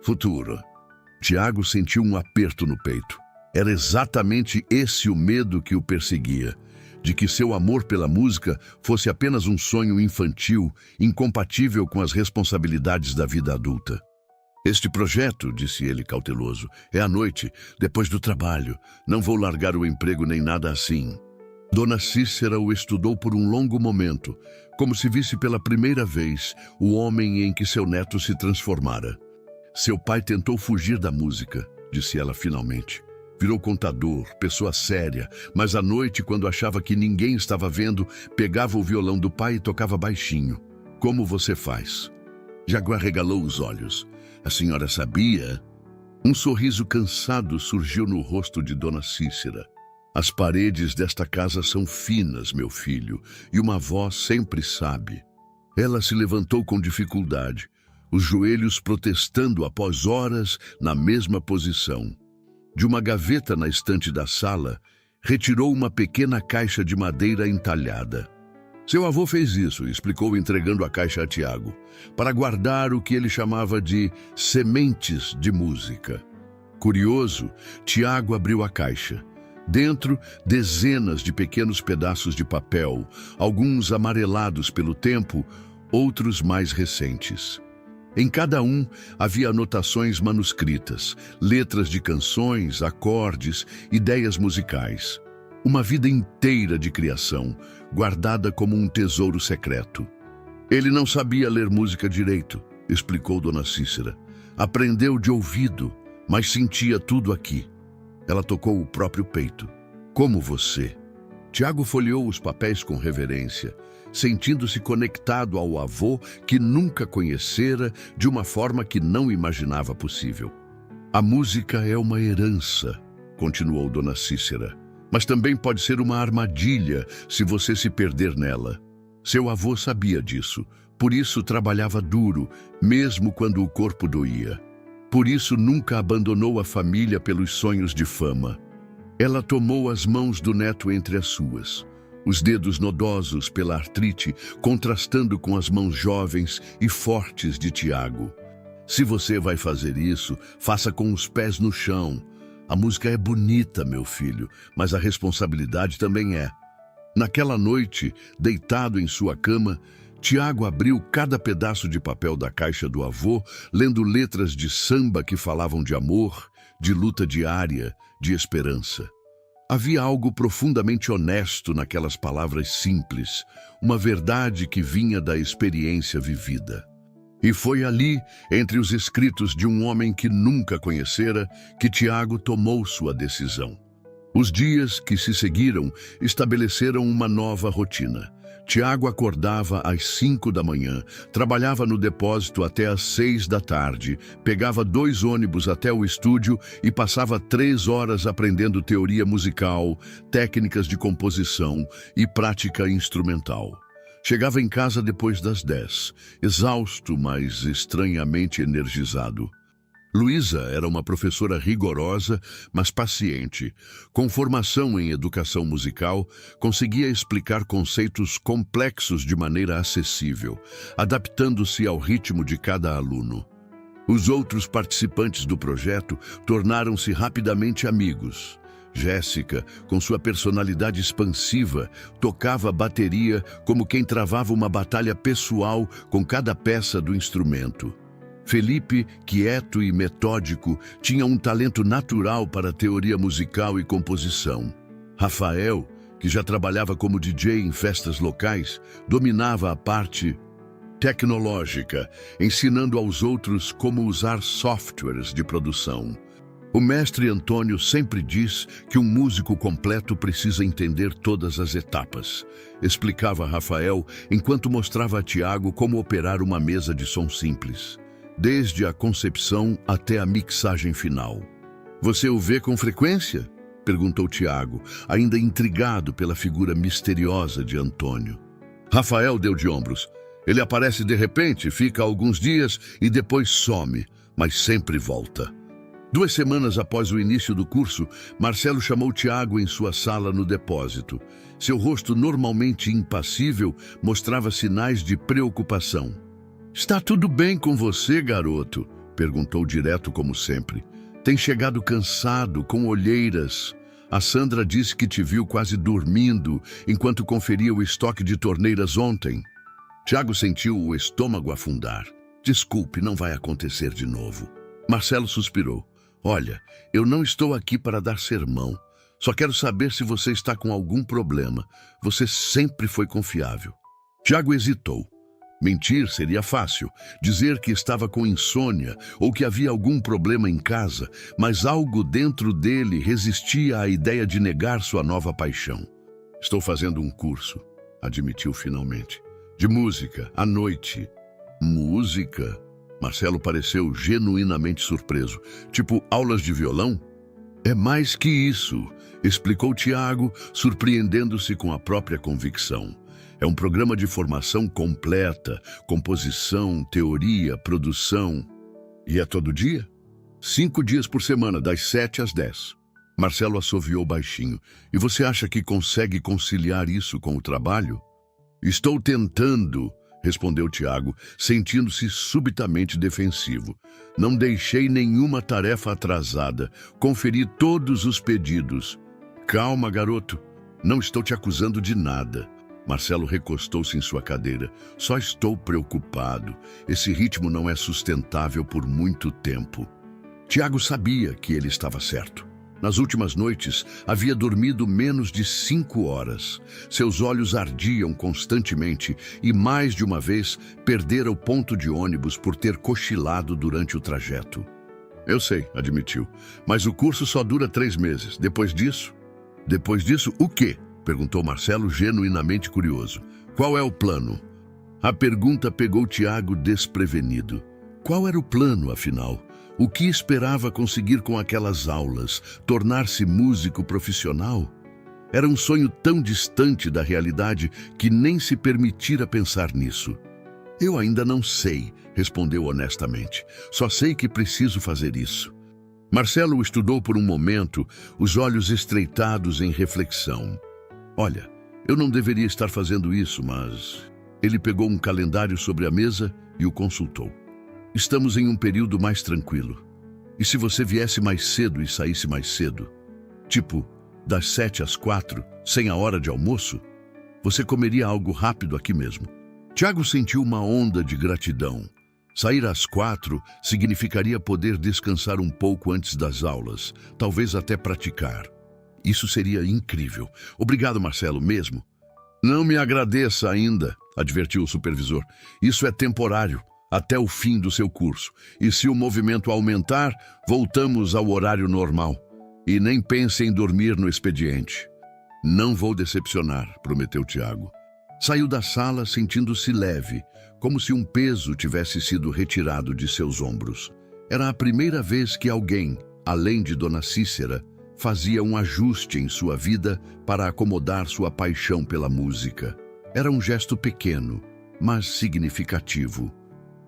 futuro. Tiago sentiu um aperto no peito. Era exatamente esse o medo que o perseguia. de que seu amor pela música fosse apenas um sonho infantil, incompatível com as responsabilidades da vida adulta. Este projeto, disse ele cauteloso, é à noite, depois do trabalho. Não vou largar o emprego nem nada assim. Dona Cícera o estudou por um longo momento, como se visse pela primeira vez o homem em que seu neto se transformara. Seu pai tentou fugir da música, disse ela finalmente. Virou contador, pessoa séria, mas à noite, quando achava que ninguém estava vendo, pegava o violão do pai e tocava baixinho. Como você faz? Jaguar regalou os olhos. A senhora sabia? Um sorriso cansado surgiu no rosto de Dona Cícera. As paredes desta casa são finas, meu filho, e uma voz sempre sabe. Ela se levantou com dificuldade, os joelhos protestando após horas na mesma posição. De uma gaveta na estante da sala, retirou uma pequena caixa de madeira entalhada. Seu avô fez isso, explicou entregando a caixa a Tiago, para guardar o que ele chamava de sementes de música. Curioso, Tiago abriu a caixa. Dentro, dezenas de pequenos pedaços de papel, alguns amarelados pelo tempo, outros mais recentes. Em cada um havia anotações manuscritas, letras de canções, acordes, ideias musicais. Uma vida inteira de criação, guardada como um tesouro secreto. Ele não sabia ler música direito, explicou Dona Cícera. Aprendeu de ouvido, mas sentia tudo aqui. Ela tocou o próprio peito. Como você. Tiago folheou os papéis com reverência, sentindo-se conectado ao avô que nunca conhecera de uma forma que não imaginava possível. A música é uma herança, continuou Dona Cícera, mas também pode ser uma armadilha se você se perder nela. Seu avô sabia disso, por isso trabalhava duro, mesmo quando o corpo doía. Por isso nunca abandonou a família pelos sonhos de fama. Ela tomou as mãos do neto entre as suas, os dedos nodosos pela artrite contrastando com as mãos jovens e fortes de Tiago. Se você vai fazer isso, faça com os pés no chão. A música é bonita, meu filho, mas a responsabilidade também é. Naquela noite, deitado em sua cama, Tiago abriu cada pedaço de papel da caixa do avô, lendo letras de samba que falavam de amor, de luta diária, de esperança. Havia algo profundamente honesto naquelas palavras simples, uma verdade que vinha da experiência vivida. E foi ali, entre os escritos de um homem que nunca conhecera, que Tiago tomou sua decisão. Os dias que se seguiram estabeleceram uma nova rotina. Tiago acordava às 5 da manhã, trabalhava no depósito até às 6 da tarde, pegava 2 ônibus até o estúdio e passava 3 horas aprendendo teoria musical, técnicas de composição e prática instrumental. Chegava em casa depois das 10, exausto, mas estranhamente energizado. Luísa era uma professora rigorosa, mas paciente. Com formação em educação musical, conseguia explicar conceitos complexos de maneira acessível, adaptando-se ao ritmo de cada aluno. Os outros participantes do projeto tornaram-se rapidamente amigos. Jéssica, com sua personalidade expansiva, tocava bateria como quem travava uma batalha pessoal com cada peça do instrumento. Felipe, quieto e metódico, tinha um talento natural para teoria musical e composição. Rafael, que já trabalhava como DJ em festas locais, dominava a parte tecnológica, ensinando aos outros como usar softwares de produção. O mestre Antônio sempre diz que um músico completo precisa entender todas as etapas, explicava Rafael enquanto mostrava a Tiago como operar uma mesa de som simples, desde a concepção até a mixagem final. Você o vê com frequência? Perguntou Tiago, ainda intrigado pela figura misteriosa de Antônio. Rafael deu de ombros. Ele aparece de repente, fica alguns dias e depois some, mas sempre volta. 2 semanas após o início do curso, Marcelo chamou Tiago em sua sala no depósito. Seu rosto, normalmente impassível, mostrava sinais de preocupação. "Está tudo bem com você, garoto?" perguntou direto como sempre. "Tem chegado cansado, com olheiras." A Sandra disse que te viu quase dormindo enquanto conferia o estoque de torneiras ontem. Tiago sentiu o estômago afundar. Desculpe, não vai acontecer de novo. Marcelo suspirou. Olha, eu não estou aqui para dar sermão. Só quero saber se você está com algum problema. Você sempre foi confiável. Tiago hesitou. Mentir seria fácil, dizer que estava com insônia ou que havia algum problema em casa, mas algo dentro dele resistia à ideia de negar sua nova paixão. Estou fazendo um curso, admitiu finalmente. De música, à noite. Música? Marcelo pareceu genuinamente surpreso. Tipo, aulas de violão? É mais que isso, explicou Tiago, surpreendendo-se com a própria convicção. É um programa de formação completa, composição, teoria, produção. E é todo dia? 5 dias por semana, das 7 às 10. Marcelo assoviou baixinho. E você acha que consegue conciliar isso com o trabalho? Estou tentando, respondeu Tiago, sentindo-se subitamente defensivo. Não deixei nenhuma tarefa atrasada. Conferi todos os pedidos. Calma, garoto. Não estou te acusando de nada. Marcelo recostou-se em sua cadeira. Só estou preocupado. Esse ritmo não é sustentável por muito tempo. Tiago sabia que ele estava certo. Nas últimas noites, havia dormido menos de 5 horas. Seus olhos ardiam constantemente e, mais de uma vez, perdera o ponto de ônibus por ter cochilado durante o trajeto. Eu sei, admitiu, mas o curso só dura 3 meses. Depois disso? Depois disso, o quê? Perguntou Marcelo, genuinamente curioso. Qual é o plano? A pergunta pegou Tiago desprevenido. Qual era o plano, afinal? O que esperava conseguir com aquelas aulas? Tornar-se músico profissional? Era um sonho tão distante da realidade que nem se permitira pensar nisso. Eu ainda não sei, respondeu honestamente. Só sei que preciso fazer isso. Marcelo o estudou por um momento, os olhos estreitados em reflexão. Olha, eu não deveria estar fazendo isso, mas... Ele pegou um calendário sobre a mesa e o consultou. Estamos em um período mais tranquilo. E se você viesse mais cedo e saísse mais cedo? Tipo, das 7 às 4, sem a hora de almoço? Você comeria algo rápido aqui mesmo. Tiago sentiu uma onda de gratidão. Sair às 4 significaria poder descansar um pouco antes das aulas, talvez até praticar. Isso seria incrível. Obrigado, Marcelo, mesmo. Não me agradeça ainda, advertiu o supervisor. Isso é temporário, até o fim do seu curso. E se o movimento aumentar, voltamos ao horário normal. E nem pense em dormir no expediente. Não vou decepcionar, prometeu Tiago. Saiu da sala sentindo-se leve, como se um peso tivesse sido retirado de seus ombros. Era a primeira vez que alguém, além de Dona Cícera, fazia um ajuste em sua vida para acomodar sua paixão pela música. Era um gesto pequeno, mas significativo.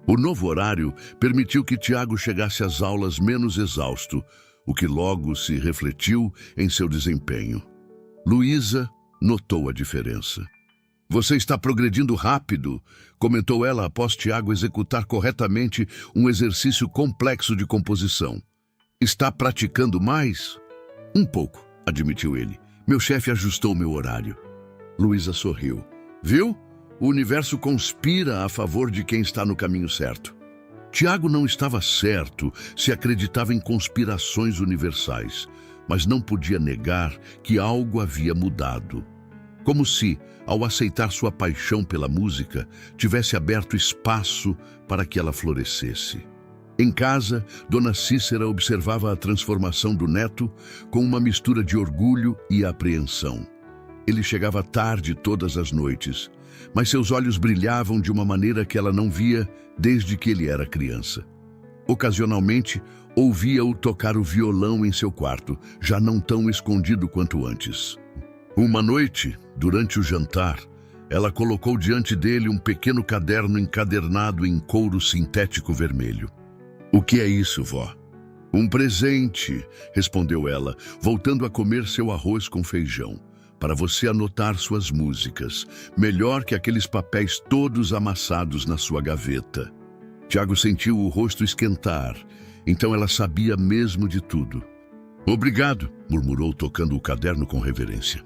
O novo horário permitiu que Tiago chegasse às aulas menos exausto, o que logo se refletiu em seu desempenho. Luísa notou a diferença. Você está progredindo rápido, comentou ela após Tiago executar corretamente um exercício complexo de composição. Está praticando mais? Um pouco, admitiu ele. Meu chefe ajustou meu horário. Luísa sorriu. Viu? O universo conspira a favor de quem está no caminho certo. Tiago não estava certo se acreditava em conspirações universais, mas não podia negar que algo havia mudado. Como se, ao aceitar sua paixão pela música, tivesse aberto espaço para que ela florescesse. Em casa, Dona Cícera observava a transformação do neto com uma mistura de orgulho e apreensão. Ele chegava tarde todas as noites, mas seus olhos brilhavam de uma maneira que ela não via desde que ele era criança. Ocasionalmente, ouvia-o tocar o violão em seu quarto, já não tão escondido quanto antes. Uma noite, durante o jantar, ela colocou diante dele um pequeno caderno encadernado em couro sintético vermelho. O que é isso, vó? Um presente, respondeu ela, voltando a comer seu arroz com feijão, para você anotar suas músicas, melhor que aqueles papéis todos amassados na sua gaveta. Tiago sentiu o rosto esquentar, então ela sabia mesmo de tudo. Obrigado, murmurou tocando o caderno com reverência.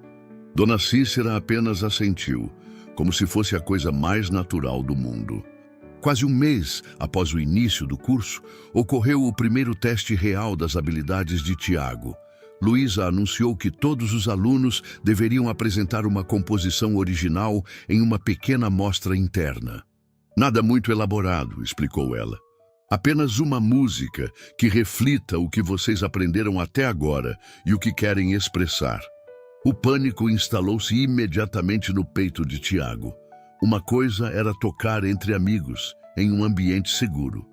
Dona Cícera apenas assentiu, como se fosse a coisa mais natural do mundo. Quase um mês após o início do curso, ocorreu o primeiro teste real das habilidades de Tiago. Luísa anunciou que todos os alunos deveriam apresentar uma composição original em uma pequena mostra interna. Nada muito elaborado, explicou ela. Apenas uma música que reflita o que vocês aprenderam até agora e o que querem expressar. O pânico instalou-se imediatamente no peito de Tiago. Uma coisa era tocar entre amigos, em um ambiente seguro.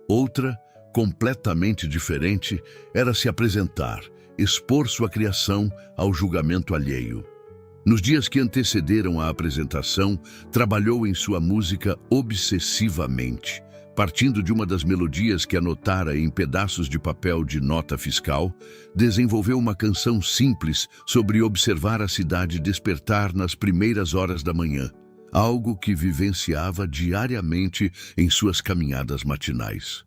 Outra, completamente diferente, era se apresentar, expor sua criação ao julgamento alheio. Nos dias que antecederam a apresentação, trabalhou em sua música obsessivamente. Partindo de uma das melodias que anotara em pedaços de papel de nota fiscal, desenvolveu uma canção simples sobre observar a cidade despertar nas primeiras horas da manhã, algo que vivenciava diariamente em suas caminhadas matinais.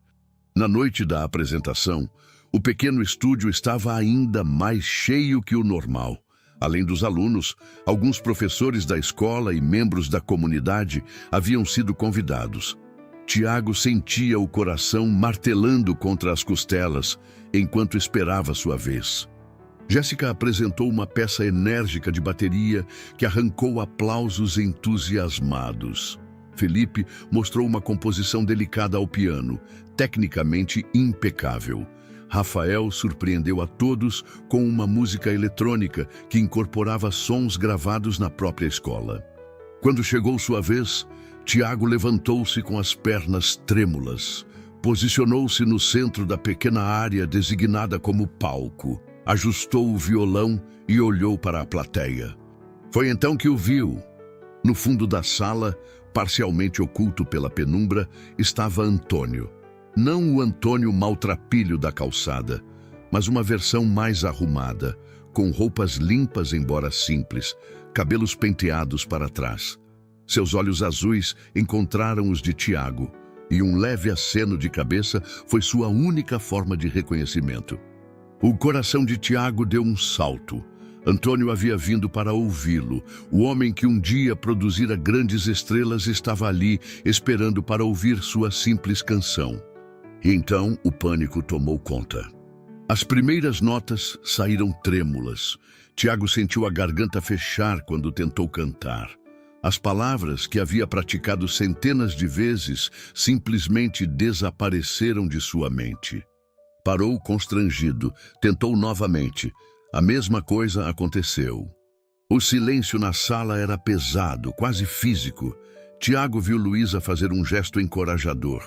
Na noite da apresentação, o pequeno estúdio estava ainda mais cheio que o normal. Além dos alunos, alguns professores da escola e membros da comunidade haviam sido convidados. Tiago sentia o coração martelando contra as costelas enquanto esperava sua vez. Jéssica apresentou uma peça enérgica de bateria que arrancou aplausos entusiasmados. Felipe mostrou uma composição delicada ao piano, tecnicamente impecável. Rafael surpreendeu a todos com uma música eletrônica que incorporava sons gravados na própria escola. Quando chegou sua vez, Tiago levantou-se com as pernas trêmulas, posicionou-se no centro da pequena área designada como palco, ajustou o violão e olhou para a plateia. Foi então que o viu. No fundo da sala, parcialmente oculto pela penumbra, estava Antônio. Não o Antônio maltrapilho da calçada, mas uma versão mais arrumada, com roupas limpas embora simples, cabelos penteados para trás. Seus olhos azuis encontraram os de Tiago, e um leve aceno de cabeça foi sua única forma de reconhecimento. O coração de Tiago deu um salto. Antônio havia vindo para ouvi-lo. O homem que um dia produzira grandes estrelas estava ali, esperando para ouvir sua simples canção. E então o pânico tomou conta. As primeiras notas saíram trêmulas. Tiago sentiu a garganta fechar quando tentou cantar. As palavras que havia praticado centenas de vezes simplesmente desapareceram de sua mente. Parou constrangido, tentou novamente. A mesma coisa aconteceu. O silêncio na sala era pesado, quase físico. Tiago viu Luísa fazer um gesto encorajador.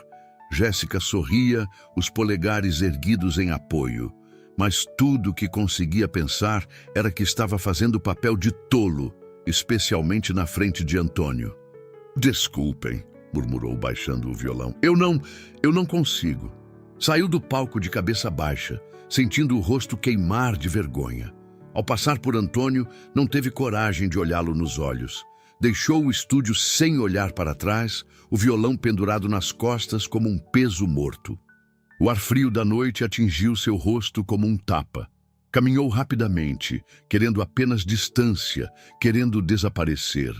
Jéssica sorria, os polegares erguidos em apoio. Mas tudo o que conseguia pensar era que estava fazendo o papel de tolo, especialmente na frente de Antônio. Desculpem, murmurou baixando o violão. Eu não consigo. Saiu do palco de cabeça baixa, sentindo o rosto queimar de vergonha. Ao passar por Antônio, não teve coragem de olhá-lo nos olhos. Deixou o estúdio sem olhar para trás, o violão pendurado nas costas como um peso morto. O ar frio da noite atingiu seu rosto como um tapa. Caminhou rapidamente, querendo apenas distância, querendo desaparecer.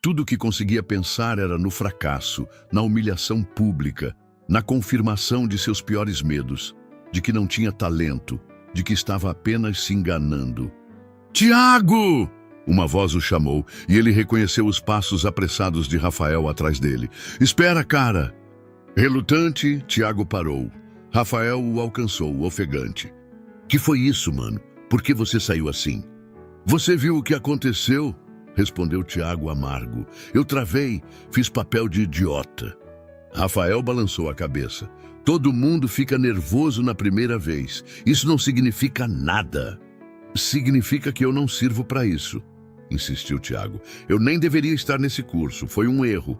Tudo o que conseguia pensar era no fracasso, na humilhação pública, na confirmação de seus piores medos, de que não tinha talento, de que estava apenas se enganando. «Tiago!» Uma voz o chamou, e ele reconheceu os passos apressados de Rafael atrás dele. «Espera, cara!» Relutante, Tiago parou. Rafael o alcançou, ofegante. «Que foi isso, mano? Por que você saiu assim?» «Você viu o que aconteceu?» Respondeu Tiago amargo. «Eu travei, fiz papel de idiota.» Rafael balançou a cabeça. «Todo mundo fica nervoso na primeira vez. Isso não significa nada.» «Significa que eu não sirvo para isso», insistiu Tiago. «Eu nem deveria estar nesse curso. Foi um erro.»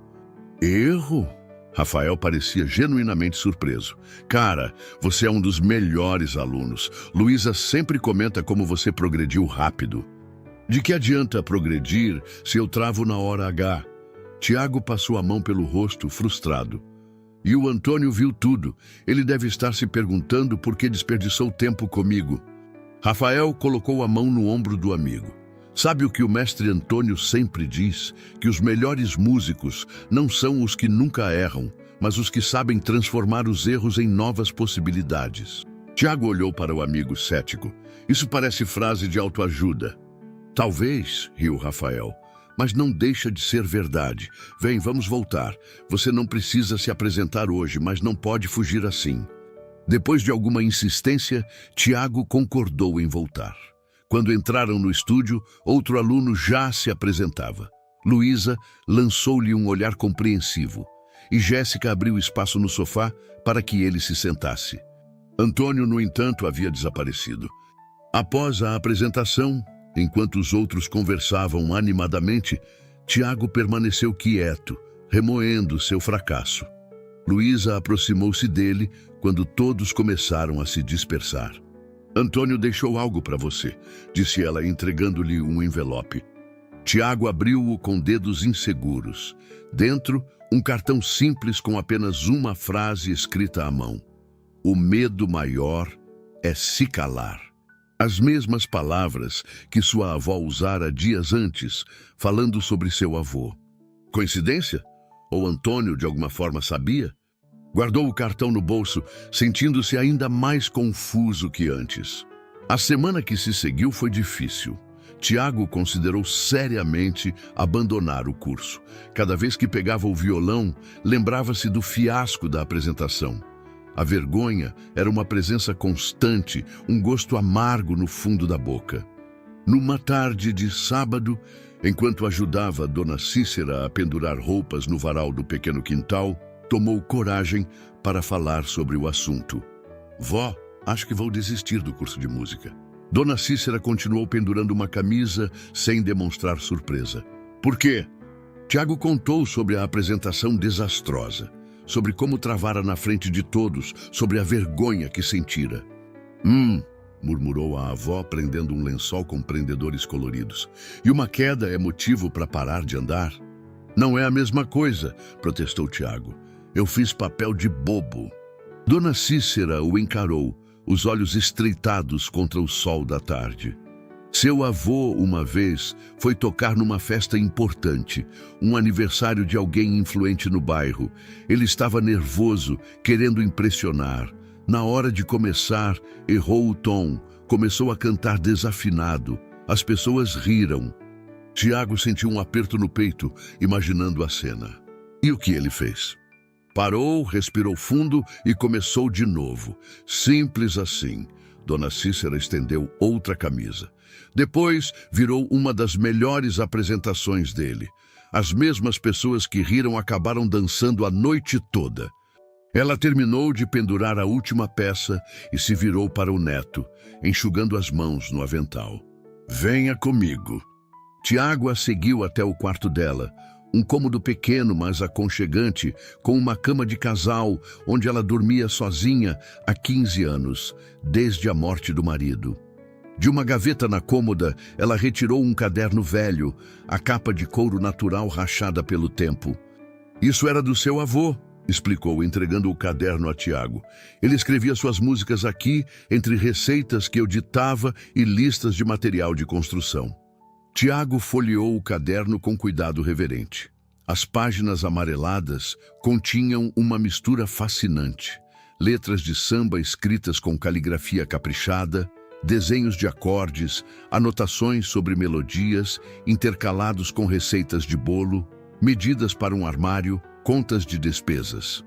«Erro?» Rafael parecia genuinamente surpreso. «Cara, você é um dos melhores alunos. Luísa sempre comenta como você progrediu rápido.» «De que adianta progredir se eu travo na hora H?» Tiago passou a mão pelo rosto, frustrado. E o Antônio viu tudo. Ele deve estar se perguntando por que desperdiçou tempo comigo. Rafael colocou a mão no ombro do amigo. Sabe o que o mestre Antônio sempre diz? Que os melhores músicos não são os que nunca erram, mas os que sabem transformar os erros em novas possibilidades. Tiago olhou para o amigo cético. Isso parece frase de autoajuda. Talvez, riu Rafael, mas não deixa de ser verdade. Vem, vamos voltar. Você não precisa se apresentar hoje, mas não pode fugir assim. Depois de alguma insistência, Tiago concordou em voltar. Quando entraram no estúdio, outro aluno já se apresentava. Luísa lançou-lhe um olhar compreensivo e Jéssica abriu espaço no sofá para que ele se sentasse. Antônio, no entanto, havia desaparecido. Após a apresentação, enquanto os outros conversavam animadamente, Tiago permaneceu quieto, remoendo seu fracasso. Luísa aproximou-se dele quando todos começaram a se dispersar. Antônio deixou algo para você, disse ela, entregando-lhe um envelope. Tiago abriu-o com dedos inseguros. Dentro, um cartão simples com apenas uma frase escrita à mão. O medo maior é se calar. As mesmas palavras que sua avó usara dias antes, falando sobre seu avô. Coincidência? Ou Antônio de alguma forma sabia? Guardou o cartão no bolso, sentindo-se ainda mais confuso que antes. A semana que se seguiu foi difícil. Tiago considerou seriamente abandonar o curso. Cada vez que pegava o violão, lembrava-se do fiasco da apresentação. A vergonha era uma presença constante, um gosto amargo no fundo da boca. Numa tarde de sábado, enquanto ajudava Dona Cícera a pendurar roupas no varal do pequeno quintal, tomou coragem para falar sobre o assunto. Vó, acho que vou desistir do curso de música. Dona Cícera continuou pendurando uma camisa sem demonstrar surpresa. Por quê? Tiago contou sobre a apresentação desastrosa, sobre como travara na frente de todos, sobre a vergonha que sentira. Murmurou a avó, prendendo um lençol com prendedores coloridos. E uma queda é motivo para parar de andar? Não é a mesma coisa, protestou Tiago. Eu fiz papel de bobo. Dona Cícera o encarou, os olhos estreitados contra o sol da tarde. Seu avô, uma vez, foi tocar numa festa importante, um aniversário de alguém influente no bairro. Ele estava nervoso, querendo impressionar. Na hora de começar, errou o tom, começou a cantar desafinado. As pessoas riram. Tiago sentiu um aperto no peito, imaginando a cena. E o que ele fez? Parou, respirou fundo e começou de novo. Simples assim. Dona Cícera estendeu outra camisa. Depois, virou uma das melhores apresentações dele. As mesmas pessoas que riram acabaram dançando a noite toda. Ela terminou de pendurar a última peça e se virou para o neto, enxugando as mãos no avental. Venha comigo. Tiago a seguiu até o quarto dela, um cômodo pequeno, mas aconchegante, com uma cama de casal, onde ela dormia sozinha há 15 anos, desde a morte do marido. De uma gaveta na cômoda, ela retirou um caderno velho, a capa de couro natural rachada pelo tempo. Isso era do seu avô, explicou, entregando o caderno a Tiago. Ele escrevia suas músicas aqui, entre receitas que eu ditava e listas de material de construção. Tiago folheou o caderno com cuidado reverente. As páginas amareladas continham uma mistura fascinante. Letras de samba escritas com caligrafia caprichada, desenhos de acordes, anotações sobre melodias, intercalados com receitas de bolo, medidas para um armário, contas de despesas.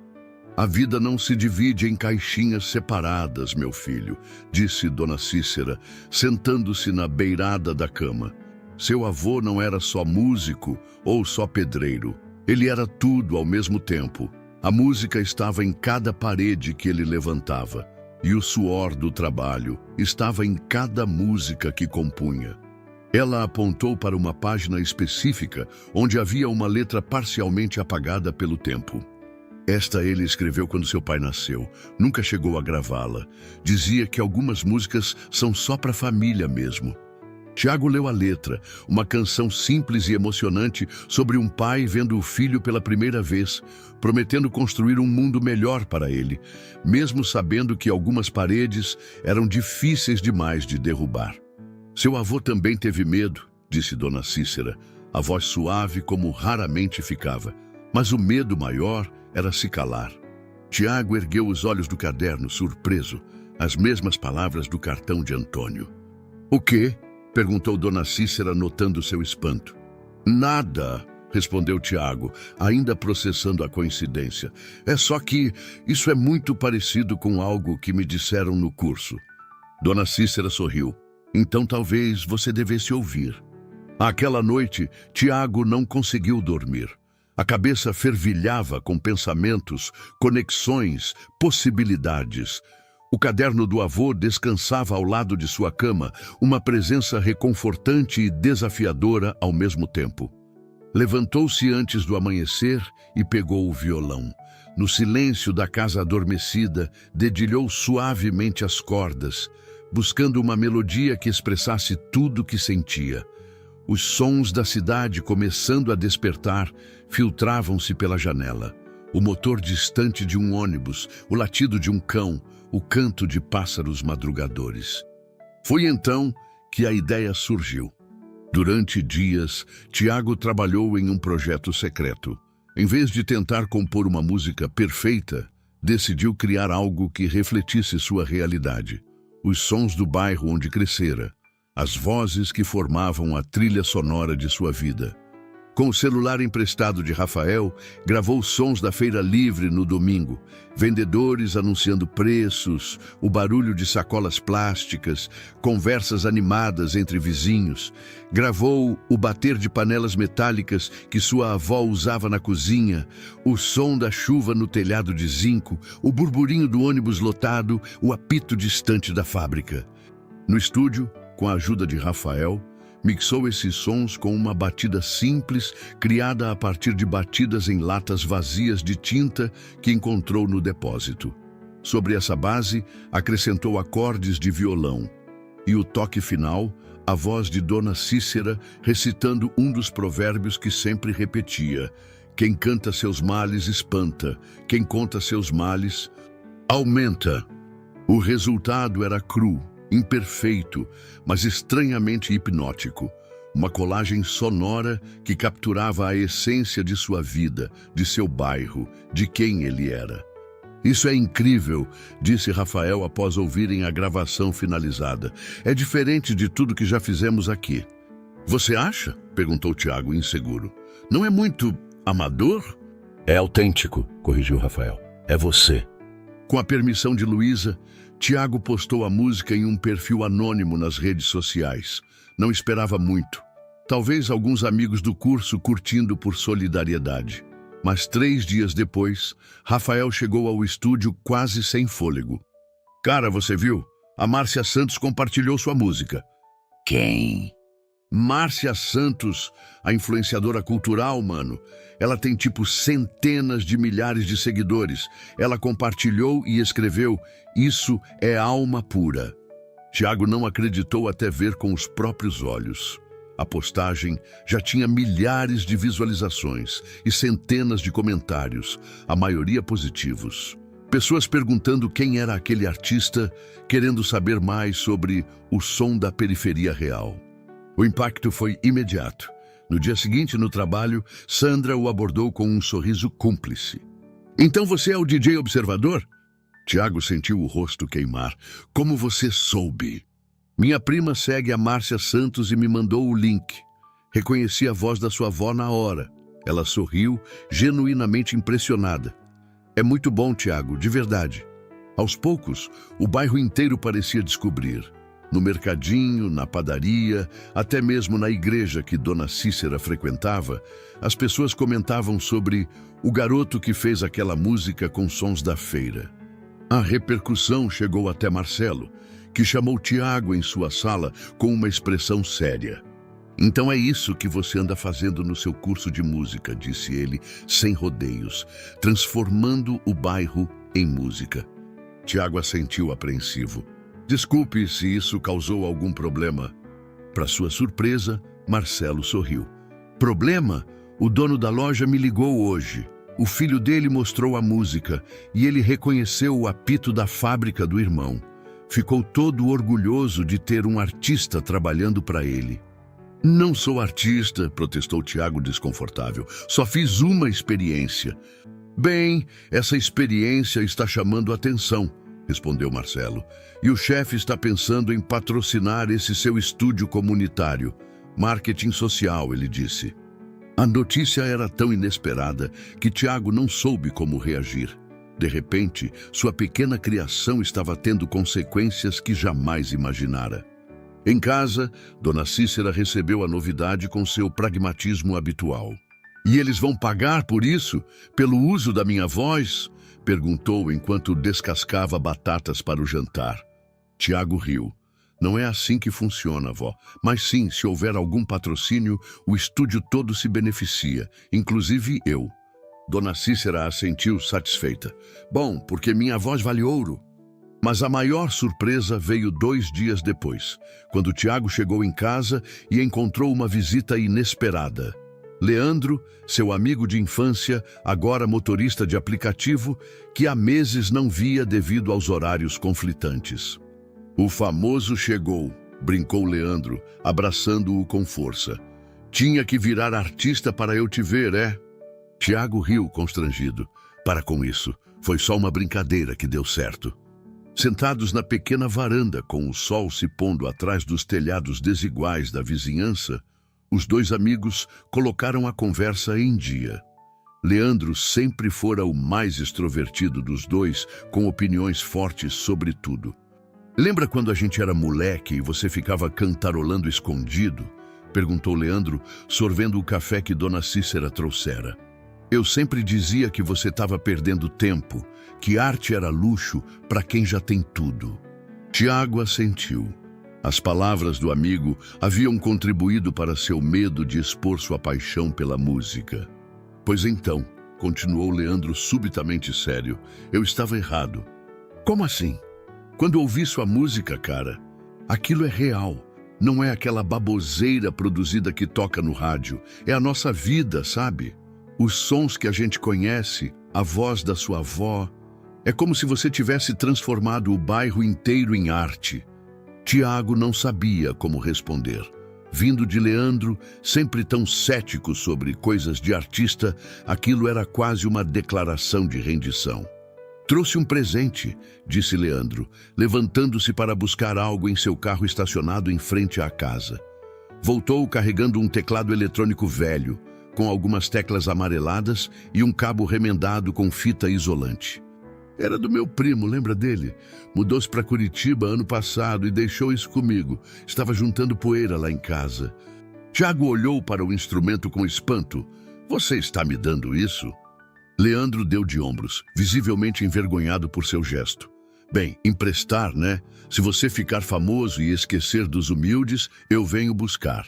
A vida não se divide em caixinhas separadas, meu filho, disse Dona Cícera, sentando-se na beirada da cama. Seu avô não era só músico ou só pedreiro. Ele era tudo ao mesmo tempo. A música estava em cada parede que ele levantava, e o suor do trabalho estava em cada música que compunha. Ela apontou para uma página específica, onde havia uma letra parcialmente apagada pelo tempo. Esta ele escreveu quando seu pai nasceu. Nunca chegou a gravá-la. Dizia que algumas músicas são só para a família mesmo. Tiago leu a letra, uma canção simples e emocionante sobre um pai vendo o filho pela primeira vez, prometendo construir um mundo melhor para ele, mesmo sabendo que algumas paredes eram difíceis demais de derrubar. Seu avô também teve medo, disse Dona Cícera, a voz suave como raramente ficava, mas o medo maior era se calar. Tiago ergueu os olhos do caderno, surpreso, as mesmas palavras do cartão de Antônio. "O quê?" perguntou Dona Cícera, notando seu espanto. "Nada", respondeu Tiago, ainda processando a coincidência. "É só que isso é muito parecido com algo que me disseram no curso." Dona Cícera sorriu. "Então talvez você devesse ouvir." Aquela noite, Tiago não conseguiu dormir. A cabeça fervilhava com pensamentos, conexões, possibilidades. O caderno do avô descansava ao lado de sua cama, uma presença reconfortante e desafiadora ao mesmo tempo. Levantou-se antes do amanhecer e pegou o violão. No silêncio da casa adormecida, dedilhou suavemente as cordas, buscando uma melodia que expressasse tudo o que sentia. Os sons da cidade começando a despertar filtravam-se pela janela. O motor distante de um ônibus, o latido de um cão, o canto de pássaros madrugadores. Foi então que a ideia surgiu. Durante dias, Tiago trabalhou em um projeto secreto. Em vez de tentar compor uma música perfeita, decidiu criar algo que refletisse sua realidade. Os sons do bairro onde crescera, as vozes que formavam a trilha sonora de sua vida. Com o celular emprestado de Rafael, gravou sons da feira livre no domingo, vendedores anunciando preços, o barulho de sacolas plásticas, conversas animadas entre vizinhos. Gravou o bater de panelas metálicas que sua avó usava na cozinha, o som da chuva no telhado de zinco, o burburinho do ônibus lotado, o apito distante da fábrica. No estúdio, com a ajuda de Rafael, mixou esses sons com uma batida simples, criada a partir de batidas em latas vazias de tinta que encontrou no depósito. Sobre essa base, acrescentou acordes de violão. E o toque final, a voz de Dona Cícera recitando um dos provérbios que sempre repetia: "Quem canta seus males espanta, quem conta seus males aumenta." O resultado era cru, imperfeito, mas estranhamente hipnótico. Uma colagem sonora que capturava a essência de sua vida, de seu bairro, de quem ele era. "Isso é incrível", disse Rafael após ouvirem a gravação finalizada. "É diferente de tudo que já fizemos aqui." "Você acha?" perguntou Tiago, inseguro. "Não é muito amador?" "É autêntico", corrigiu Rafael. "É você." Com a permissão de Luísa, Tiago postou a música em um perfil anônimo nas redes sociais. Não esperava muito. Talvez alguns amigos do curso curtindo por solidariedade. Mas 3 dias depois, Rafael chegou ao estúdio quase sem fôlego. "Cara, você viu? A Márcia Santos compartilhou sua música." "Quem?" Márcia Santos, a influenciadora cultural, mano. Ela tem tipo centenas de milhares de seguidores. Ela compartilhou e escreveu: "Isso é alma pura." Tiago não acreditou até ver com os próprios olhos. A postagem já tinha milhares de visualizações e centenas de comentários, a maioria positivos. Pessoas perguntando quem era aquele artista, querendo saber mais sobre o som da periferia real. O impacto foi imediato. No dia seguinte, no trabalho, Sandra o abordou com um sorriso cúmplice. "Então você é o DJ observador?" Tiago sentiu o rosto queimar. "Como você soube?" "Minha prima segue a Márcia Santos e me mandou o link. Reconheci a voz da sua avó na hora." Ela sorriu, genuinamente impressionada. "É muito bom, Tiago, de verdade." Aos poucos, o bairro inteiro parecia descobrir. No mercadinho, na padaria, até mesmo na igreja que Dona Cícera frequentava, as pessoas comentavam sobre o garoto que fez aquela música com sons da feira. A repercussão chegou até Marcelo, que chamou Tiago em sua sala com uma expressão séria. "Então é isso que você anda fazendo no seu curso de música", disse ele, sem rodeios, transformando o bairro em música. Tiago assentiu apreensivo. "Desculpe se isso causou algum problema." Para sua surpresa, Marcelo sorriu. Problema? O dono da loja me ligou hoje. O filho dele mostrou a música e ele reconheceu o apito da fábrica do irmão. Ficou todo orgulhoso de ter um artista trabalhando para ele. Não sou artista, protestou Tiago desconfortável. Só fiz uma experiência. Bem, essa experiência está chamando atenção, respondeu Marcelo. E o chefe está pensando em patrocinar esse seu estúdio comunitário. Marketing social, ele disse. A notícia era tão inesperada que Tiago não soube como reagir. De repente, sua pequena criação estava tendo consequências que jamais imaginara. Em casa, Dona Cícera recebeu a novidade com seu pragmatismo habitual. E eles vão pagar por isso? Pelo uso da minha voz? Perguntou enquanto descascava batatas para o jantar. Tiago riu. Não é assim que funciona, vó. Mas sim, se houver algum patrocínio, o estúdio todo se beneficia, inclusive eu. Dona Cícera assentiu satisfeita. Bom, porque minha voz vale ouro. Mas a maior surpresa veio 2 dias depois, quando Tiago chegou em casa e encontrou uma visita inesperada. Leandro, seu amigo de infância, agora motorista de aplicativo, que há meses não via devido aos horários conflitantes. O famoso chegou, brincou Leandro, abraçando-o com força. Tinha que virar artista para eu te ver, é? Tiago riu constrangido. Para com isso, foi só uma brincadeira que deu certo. Sentados na pequena varanda, com o sol se pondo atrás dos telhados desiguais da vizinhança, os 2 amigos colocaram a conversa em dia. Leandro sempre fora o mais extrovertido dos 2, com opiniões fortes sobre tudo. Lembra quando a gente era moleque e você ficava cantarolando escondido? Perguntou Leandro, sorvendo o café que Dona Cícera trouxera. Eu sempre dizia que você estava perdendo tempo, que arte era luxo para quem já tem tudo. Tiago assentiu. As palavras do amigo haviam contribuído para seu medo de expor sua paixão pela música. Pois então, continuou Leandro subitamente sério, eu estava errado. Como assim? Quando ouvi sua música, cara, aquilo é real. Não é aquela baboseira produzida que toca no rádio. É a nossa vida, sabe? Os sons que a gente conhece, a voz da sua avó. É como se você tivesse transformado o bairro inteiro em arte. Tiago não sabia como responder. Vindo de Leandro, sempre tão cético sobre coisas de artista, aquilo era quase uma declaração de rendição. Trouxe um presente, disse Leandro, levantando-se para buscar algo em seu carro estacionado em frente à casa. Voltou carregando um teclado eletrônico velho, com algumas teclas amareladas e um cabo remendado com fita isolante. Era do meu primo, lembra dele? Mudou-se para Curitiba ano passado e deixou isso comigo. Estava juntando poeira lá em casa. Tiago olhou para o instrumento com espanto. Você está me dando isso? Leandro deu de ombros, visivelmente envergonhado por seu gesto. Bem, emprestar, né? Se você ficar famoso e esquecer dos humildes, eu venho buscar.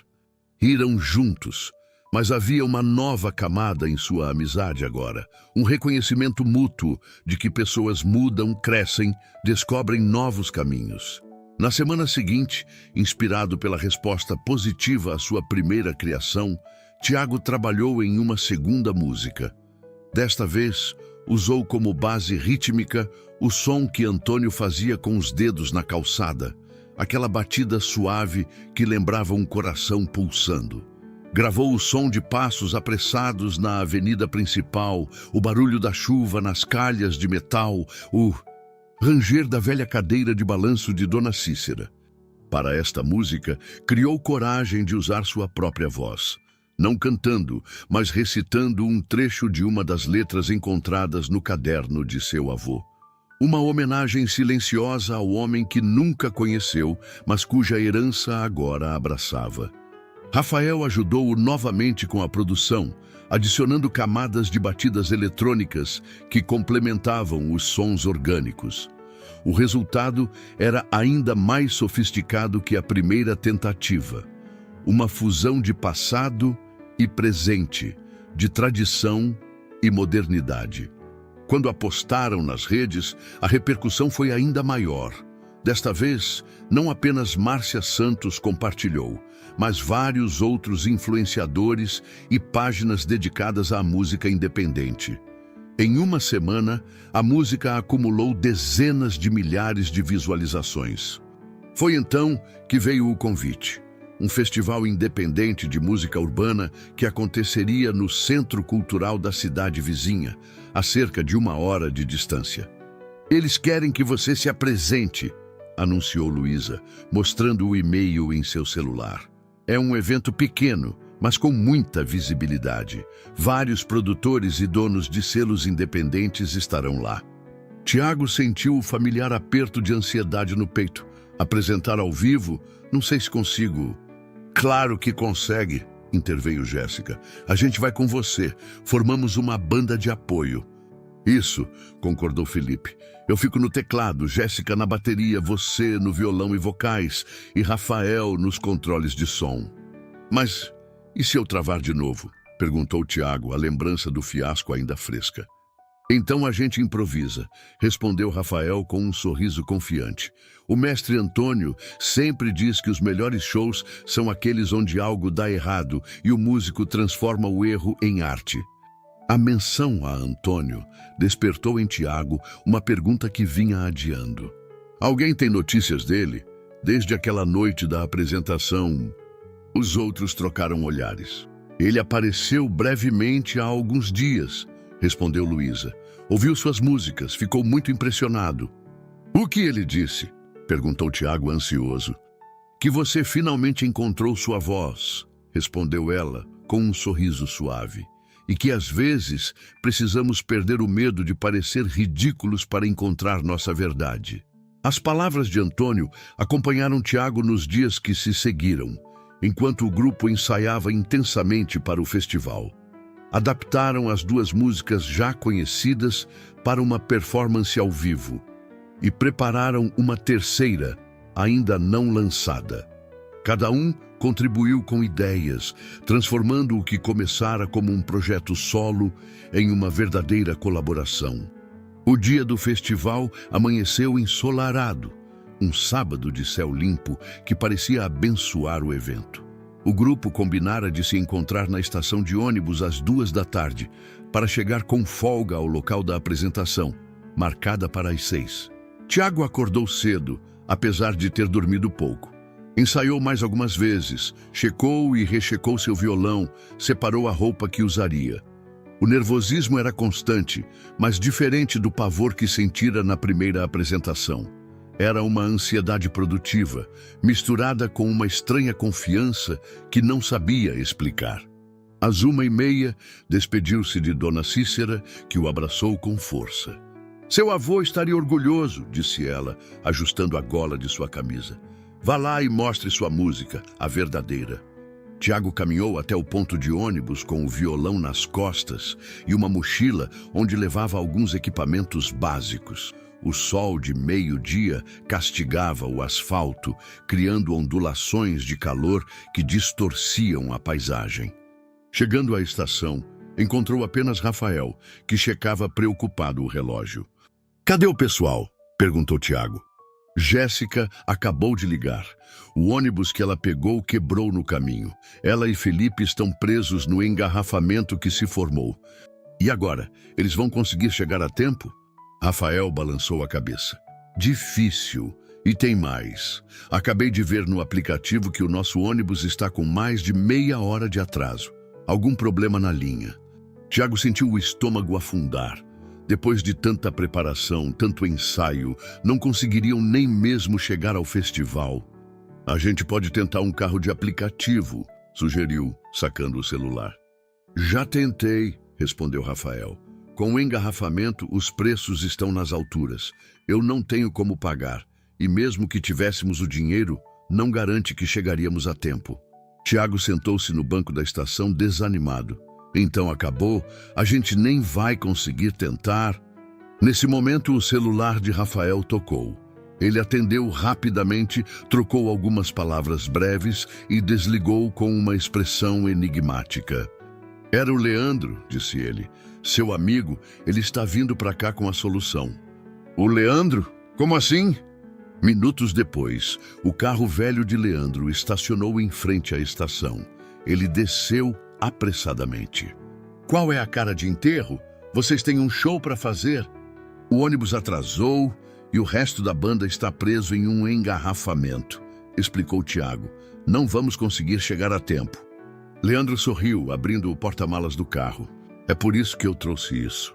Riram juntos. Mas havia uma nova camada em sua amizade agora. Um reconhecimento mútuo de que pessoas mudam, crescem, descobrem novos caminhos. Na semana seguinte, inspirado pela resposta positiva à sua primeira criação, Tiago trabalhou em uma segunda música. Desta vez, usou como base rítmica o som que Antônio fazia com os dedos na calçada, aquela batida suave que lembrava um coração pulsando. Gravou o som de passos apressados na avenida principal, o barulho da chuva nas calhas de metal, o ranger da velha cadeira de balanço de Dona Cícera. Para esta música, criou coragem de usar sua própria voz. Não cantando, mas recitando um trecho de uma das letras encontradas no caderno de seu avô. Uma homenagem silenciosa ao homem que nunca conheceu, mas cuja herança agora abraçava. Rafael ajudou-o novamente com a produção, adicionando camadas de batidas eletrônicas que complementavam os sons orgânicos. O resultado era ainda mais sofisticado que a primeira tentativa. Uma fusão de passado e presente, de tradição e modernidade. Quando apostaram nas redes, a repercussão foi ainda maior. Desta vez, não apenas Márcia Santos compartilhou, mas vários outros influenciadores e páginas dedicadas à música independente. Em uma semana, a música acumulou dezenas de milhares de visualizações. Foi então que veio o convite. Um festival independente de música urbana que aconteceria no Centro Cultural da cidade vizinha, a cerca de 1 hora de distância. "Eles querem que você se apresente", anunciou Luísa, mostrando o e-mail em seu celular. "É um evento pequeno, mas com muita visibilidade. Vários produtores e donos de selos independentes estarão lá." Tiago sentiu o familiar aperto de ansiedade no peito. Apresentar ao vivo? Não sei se consigo. "Claro que consegue", interveio Jéssica. "A gente vai com você. Formamos uma banda de apoio." "Isso", concordou Felipe. "Eu fico no teclado, Jéssica na bateria, você no violão e vocais, e Rafael nos controles de som." "Mas e se eu travar de novo?", perguntou Tiago, a lembrança do fiasco ainda fresca. "Então a gente improvisa", respondeu Rafael com um sorriso confiante. "O mestre Antônio sempre diz que os melhores shows são aqueles onde algo dá errado e o músico transforma o erro em arte." A menção a Antônio despertou em Tiago uma pergunta que vinha adiando. "Alguém tem notícias dele? Desde aquela noite da apresentação?" Os outros trocaram olhares. "Ele apareceu brevemente há alguns dias", respondeu Luísa. "Ouviu suas músicas, ficou muito impressionado." "O que ele disse?", perguntou Tiago ansioso. "Que você finalmente encontrou sua voz", respondeu ela com um sorriso suave. "E que às vezes precisamos perder o medo de parecer ridículos para encontrar nossa verdade." As palavras de Antônio acompanharam Tiago nos dias que se seguiram, enquanto o grupo ensaiava intensamente para o festival. Adaptaram as 2 músicas já conhecidas para uma performance ao vivo e prepararam uma terceira, ainda não lançada. Cada um contribuiu com ideias, transformando o que começara como um projeto solo em uma verdadeira colaboração. O dia do festival amanheceu ensolarado, um sábado de céu limpo que parecia abençoar o evento. O grupo combinara de se encontrar na estação de ônibus às 2 da tarde, para chegar com folga ao local da apresentação, marcada para as 6. Tiago acordou cedo, apesar de ter dormido pouco. Ensaiou mais algumas vezes, checou e rechecou seu violão, separou a roupa que usaria. O nervosismo era constante, mas diferente do pavor que sentira na primeira apresentação. Era uma ansiedade produtiva, misturada com uma estranha confiança que não sabia explicar. Às 1h30, despediu-se de Dona Cícera, que o abraçou com força. "Seu avô estaria orgulhoso", disse ela, ajustando a gola de sua camisa. "Vá lá e mostre sua música, a verdadeira." Tiago caminhou até o ponto de ônibus com o violão nas costas e uma mochila onde levava alguns equipamentos básicos. O sol de meio-dia castigava o asfalto, criando ondulações de calor que distorciam a paisagem. Chegando à estação, encontrou apenas Rafael, que checava preocupado o relógio. "Cadê o pessoal?", perguntou Tiago. Jéssica acabou de ligar. O ônibus que ela pegou quebrou no caminho. Ela e Felipe estão presos no engarrafamento que se formou. "E agora? Eles vão conseguir chegar a tempo?" Rafael balançou a cabeça. "Difícil. E tem mais. Acabei de ver no aplicativo que o nosso ônibus está com mais de meia hora de atraso. Algum problema na linha." Tiago sentiu o estômago afundar. Depois de tanta preparação, tanto ensaio, não conseguiriam nem mesmo chegar ao festival. "A gente pode tentar um carro de aplicativo", sugeriu, sacando o celular. "Já tentei", respondeu Rafael. "Com o engarrafamento, os preços estão nas alturas. Eu não tenho como pagar, e mesmo que tivéssemos o dinheiro, não garante que chegaríamos a tempo." Tiago sentou-se no banco da estação desanimado. "Então acabou? A gente nem vai conseguir tentar?" Nesse momento, o celular de Rafael tocou. Ele atendeu rapidamente, trocou algumas palavras breves e desligou com uma expressão enigmática. "Era o Leandro", disse ele. "Seu amigo, ele está vindo para cá com a solução." "O Leandro? Como assim?" Minutos depois, o carro velho de Leandro estacionou em frente à estação. Ele desceu apressadamente. Qual é a cara de enterro? Vocês têm um show para fazer? O ônibus atrasou e o resto da banda está preso em um engarrafamento, explicou Tiago. Não vamos conseguir chegar a tempo. Leandro sorriu, abrindo o porta-malas do carro. É por isso que eu trouxe isso.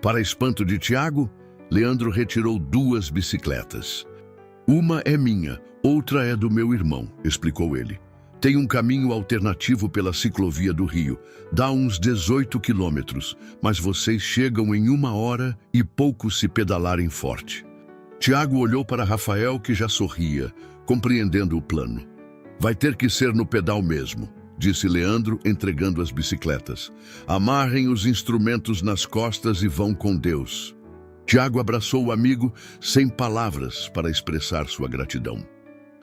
Para espanto de Tiago, Leandro retirou 2 bicicletas. Uma é minha, outra é do meu irmão, explicou ele. Tem um caminho alternativo pela ciclovia do Rio. Dá uns 18 quilômetros, mas vocês chegam em 1 hora e pouco se pedalarem forte. Tiago olhou para Rafael, que já sorria, compreendendo o plano. Vai ter que ser no pedal mesmo, disse Leandro, entregando as bicicletas. Amarrem os instrumentos nas costas e vão com Deus. Tiago abraçou o amigo sem palavras para expressar sua gratidão.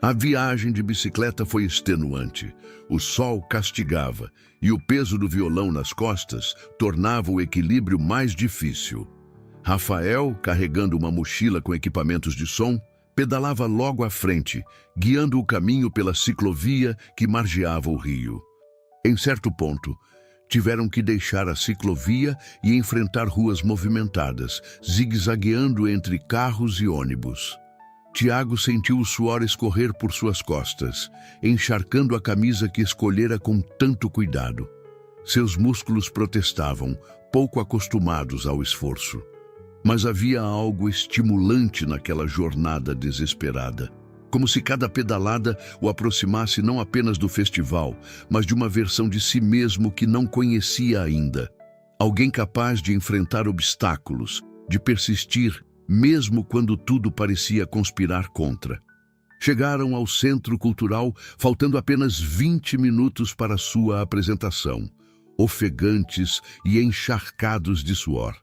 A viagem de bicicleta foi extenuante. O sol castigava e o peso do violão nas costas tornava o equilíbrio mais difícil. Rafael, carregando uma mochila com equipamentos de som, pedalava logo à frente, guiando o caminho pela ciclovia que margeava o rio. Em certo ponto, tiveram que deixar a ciclovia e enfrentar ruas movimentadas, zigue-zagueando entre carros e ônibus. Tiago sentiu o suor escorrer por suas costas, encharcando a camisa que escolhera com tanto cuidado. Seus músculos protestavam, pouco acostumados ao esforço. Mas havia algo estimulante naquela jornada desesperada, como se cada pedalada o aproximasse não apenas do festival, mas de uma versão de si mesmo que não conhecia ainda. Alguém capaz de enfrentar obstáculos, de persistir, mesmo quando tudo parecia conspirar contra. Chegaram ao Centro Cultural, faltando apenas 20 minutos para sua apresentação, ofegantes e encharcados de suor.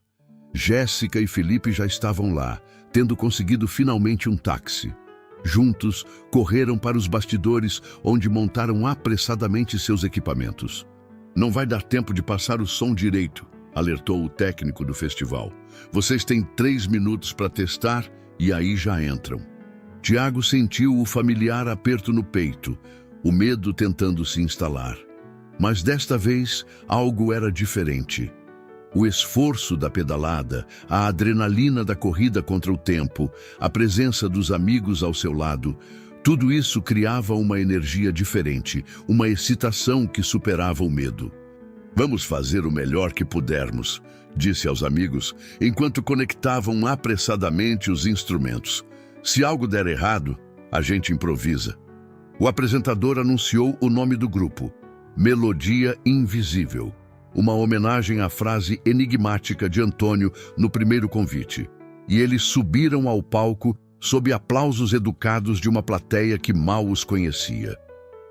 Jéssica e Felipe já estavam lá, tendo conseguido finalmente um táxi. Juntos, correram para os bastidores, onde montaram apressadamente seus equipamentos. Não vai dar tempo de passar o som direito, alertou o técnico do festival. Vocês têm 3 minutos para testar e aí já entram. Tiago sentiu o familiar aperto no peito, o medo tentando se instalar. Mas desta vez, algo era diferente. O esforço da pedalada, a adrenalina da corrida contra o tempo, a presença dos amigos ao seu lado, tudo isso criava uma energia diferente, uma excitação que superava o medo. Vamos fazer o melhor que pudermos, disse aos amigos, enquanto conectavam apressadamente os instrumentos. Se algo der errado, a gente improvisa. O apresentador anunciou o nome do grupo, Melodia Invisível. Uma homenagem à frase enigmática de Antônio no primeiro convite. E eles subiram ao palco sob aplausos educados de uma plateia que mal os conhecia.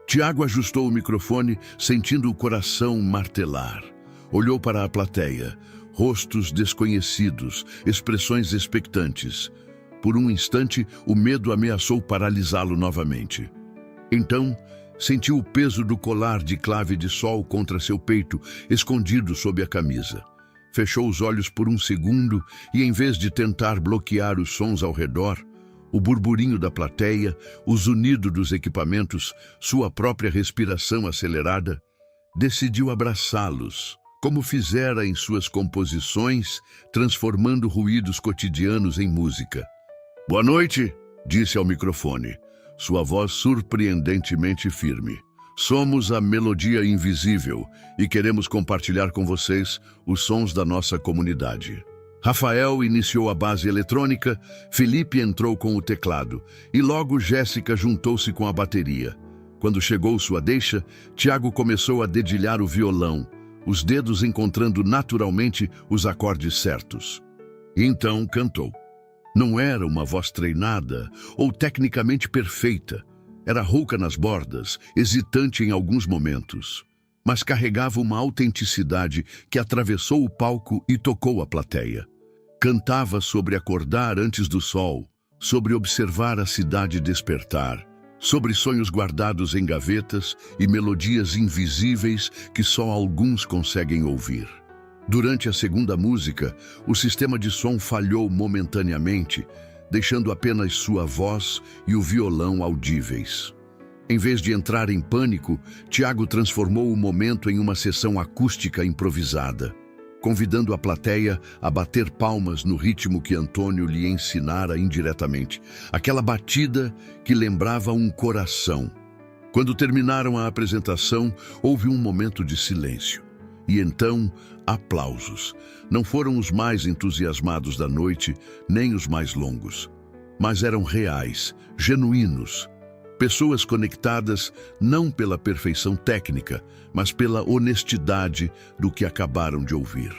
Tiago ajustou o microfone, sentindo o coração martelar. Olhou para a plateia, rostos desconhecidos, expressões expectantes. Por um instante, o medo ameaçou paralisá-lo novamente. Então, sentiu o peso do colar de clave de sol contra seu peito, escondido sob a camisa. Fechou os olhos por um segundo e, em vez de tentar bloquear os sons ao redor, o burburinho da plateia, o zunido dos equipamentos, sua própria respiração acelerada, decidiu abraçá-los, como fizera em suas composições, transformando ruídos cotidianos em música. Boa noite, disse ao microfone. Sua voz surpreendentemente firme. Somos a Melodia Invisível e queremos compartilhar com vocês os sons da nossa comunidade. Rafael iniciou a base eletrônica, Felipe entrou com o teclado e logo Jéssica juntou-se com a bateria. Quando chegou sua deixa, Tiago começou a dedilhar o violão, os dedos encontrando naturalmente os acordes certos. E então cantou. Não era uma voz treinada ou tecnicamente perfeita. Era rouca nas bordas, hesitante em alguns momentos, mas carregava uma autenticidade que atravessou o palco e tocou a plateia. Cantava sobre acordar antes do sol, sobre observar a cidade despertar, sobre sonhos guardados em gavetas e melodias invisíveis que só alguns conseguem ouvir. Durante a segunda música, o sistema de som falhou momentaneamente, deixando apenas sua voz e o violão audíveis. Em vez de entrar em pânico, Tiago transformou o momento em uma sessão acústica improvisada, convidando a plateia a bater palmas no ritmo que Antônio lhe ensinara indiretamente, aquela batida que lembrava um coração. Quando terminaram a apresentação, houve um momento de silêncio. E então, aplausos. Não foram os mais entusiasmados da noite, nem os mais longos. Mas eram reais, genuínos. Pessoas conectadas não pela perfeição técnica, mas pela honestidade do que acabaram de ouvir.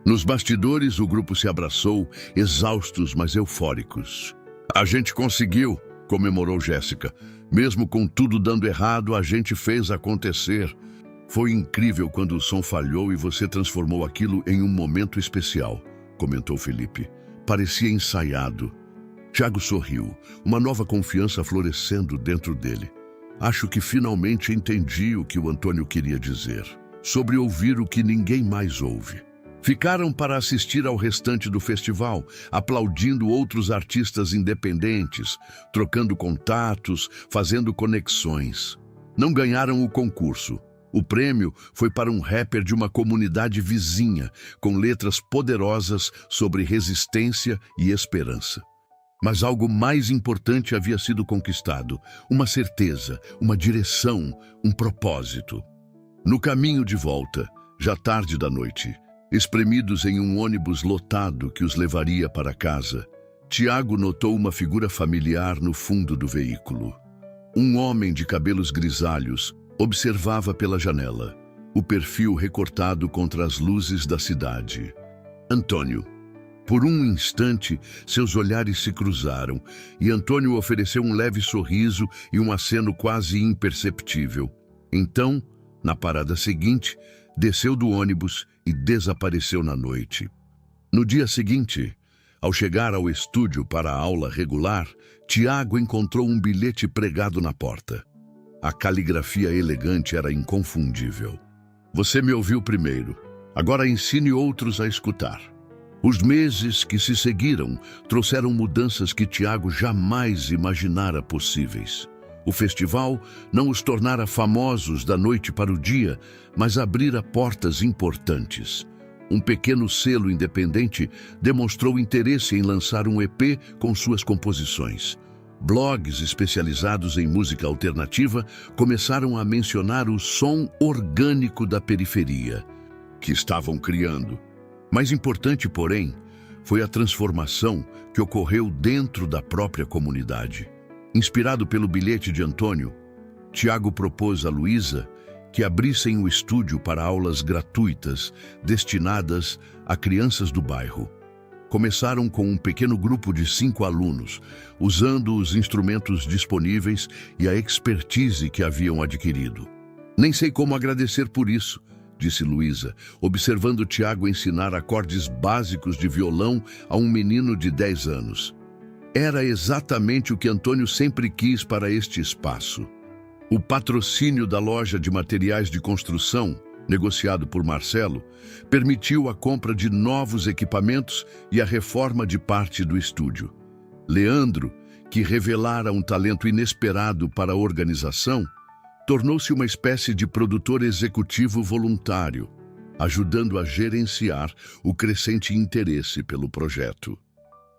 Nos bastidores, o grupo se abraçou, exaustos, mas eufóricos. "A gente conseguiu", comemorou Jéssica. "Mesmo com tudo dando errado, a gente fez acontecer. Foi incrível quando o som falhou e você transformou aquilo em um momento especial", comentou Felipe. "Parecia ensaiado." Tiago sorriu, uma nova confiança florescendo dentro dele. "Acho que finalmente entendi o que o Antônio queria dizer, sobre ouvir o que ninguém mais ouve." Ficaram para assistir ao restante do festival, aplaudindo outros artistas independentes, trocando contatos, fazendo conexões. Não ganharam o concurso. O prêmio foi para um rapper de uma comunidade vizinha, com letras poderosas sobre resistência e esperança. Mas algo mais importante havia sido conquistado: uma certeza, uma direção, um propósito. No caminho de volta, já tarde da noite, espremidos em um ônibus lotado que os levaria para casa, Tiago notou uma figura familiar no fundo do veículo. Um homem de cabelos grisalhos observava pela janela, o perfil recortado contra as luzes da cidade. Antônio. Por um instante, seus olhares se cruzaram e Antônio ofereceu um leve sorriso e um aceno quase imperceptível. Então, na parada seguinte, desceu do ônibus e desapareceu na noite. No dia seguinte, ao chegar ao estúdio para a aula regular, Tiago encontrou um bilhete pregado na porta. A caligrafia elegante era inconfundível. "Você me ouviu primeiro. Agora ensine outros a escutar." Os meses que se seguiram trouxeram mudanças que Tiago jamais imaginara possíveis. O festival não os tornara famosos da noite para o dia, mas abrira portas importantes. Um pequeno selo independente demonstrou interesse em lançar um EP com suas composições. Blogs especializados em música alternativa começaram a mencionar o som orgânico da periferia que estavam criando. Mais importante, porém, foi a transformação que ocorreu dentro da própria comunidade. Inspirado pelo bilhete de Antônio, Tiago propôs a Luísa que abrissem o estúdio para aulas gratuitas destinadas a crianças do bairro. Começaram com um pequeno grupo de 5 alunos, usando os instrumentos disponíveis e a expertise que haviam adquirido. "Nem sei como agradecer por isso", disse Luísa, observando Tiago ensinar acordes básicos de violão a um menino de 10 anos. Era exatamente o que Antônio sempre quis para este espaço. O patrocínio da loja de materiais de construção, negociado por Marcelo, permitiu a compra de novos equipamentos e a reforma de parte do estúdio. Leandro, que revelara um talento inesperado para a organização, tornou-se uma espécie de produtor executivo voluntário, ajudando a gerenciar o crescente interesse pelo projeto.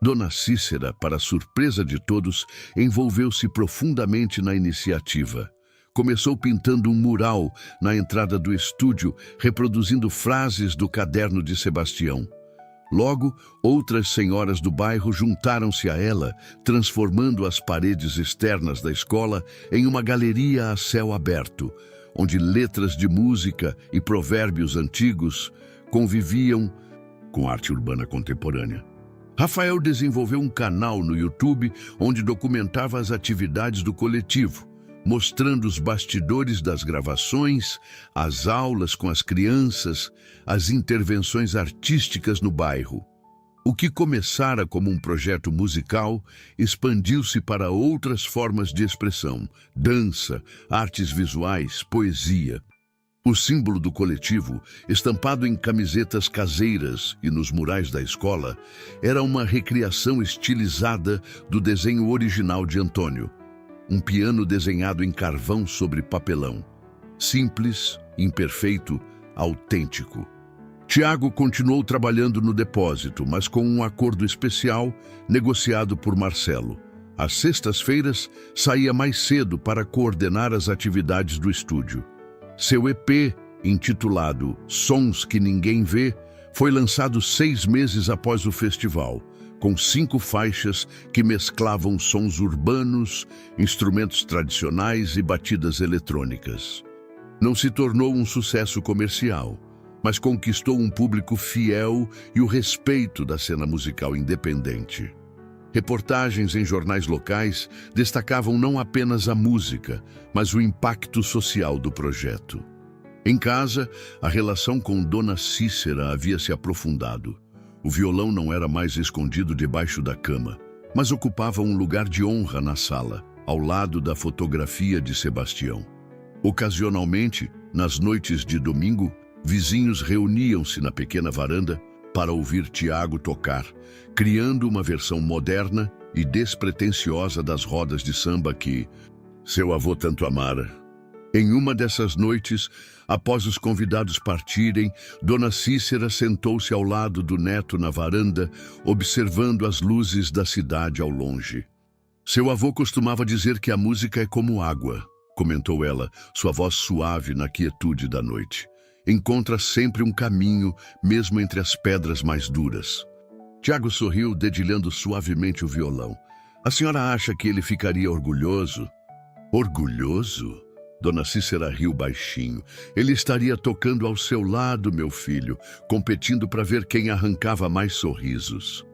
Dona Cícera, para surpresa de todos, envolveu-se profundamente na iniciativa. Começou pintando um mural na entrada do estúdio, reproduzindo frases do caderno de Sebastião. Logo, outras senhoras do bairro juntaram-se a ela, transformando as paredes externas da escola em uma galeria a céu aberto, onde letras de música e provérbios antigos conviviam com arte urbana contemporânea. Rafael desenvolveu um canal no YouTube onde documentava as atividades do coletivo, mostrando os bastidores das gravações, as aulas com as crianças, as intervenções artísticas no bairro. O que começara como um projeto musical expandiu-se para outras formas de expressão: dança, artes visuais, poesia. O símbolo do coletivo, estampado em camisetas caseiras e nos murais da escola, era uma recriação estilizada do desenho original de Antônio. Um piano desenhado em carvão sobre papelão. Simples, imperfeito, autêntico. Tiago continuou trabalhando no depósito, mas com um acordo especial negociado por Marcelo. Às sextas-feiras, saía mais cedo para coordenar as atividades do estúdio. Seu EP, intitulado Sons que Ninguém Vê, foi lançado 6 meses após o festival, com 5 faixas que mesclavam sons urbanos, instrumentos tradicionais e batidas eletrônicas. Não se tornou um sucesso comercial, mas conquistou um público fiel e o respeito da cena musical independente. Reportagens em jornais locais destacavam não apenas a música, mas o impacto social do projeto. Em casa, a relação com Dona Cícera havia se aprofundado. O violão não era mais escondido debaixo da cama, mas ocupava um lugar de honra na sala, ao lado da fotografia de Sebastião. Ocasionalmente, nas noites de domingo, vizinhos reuniam-se na pequena varanda para ouvir Tiago tocar, criando uma versão moderna e despretensiosa das rodas de samba que seu avô tanto amara. Em uma dessas noites, após os convidados partirem, Dona Cícera sentou-se ao lado do neto na varanda, observando as luzes da cidade ao longe. Seu avô costumava dizer que a música é como água, comentou ela, sua voz suave na quietude da noite. Encontra sempre um caminho, mesmo entre as pedras mais duras. Tiago sorriu, dedilhando suavemente o violão. A senhora acha que ele ficaria orgulhoso? Orgulhoso? Dona Cícera riu baixinho. Ele estaria tocando ao seu lado, meu filho, competindo para ver quem arrancava mais sorrisos.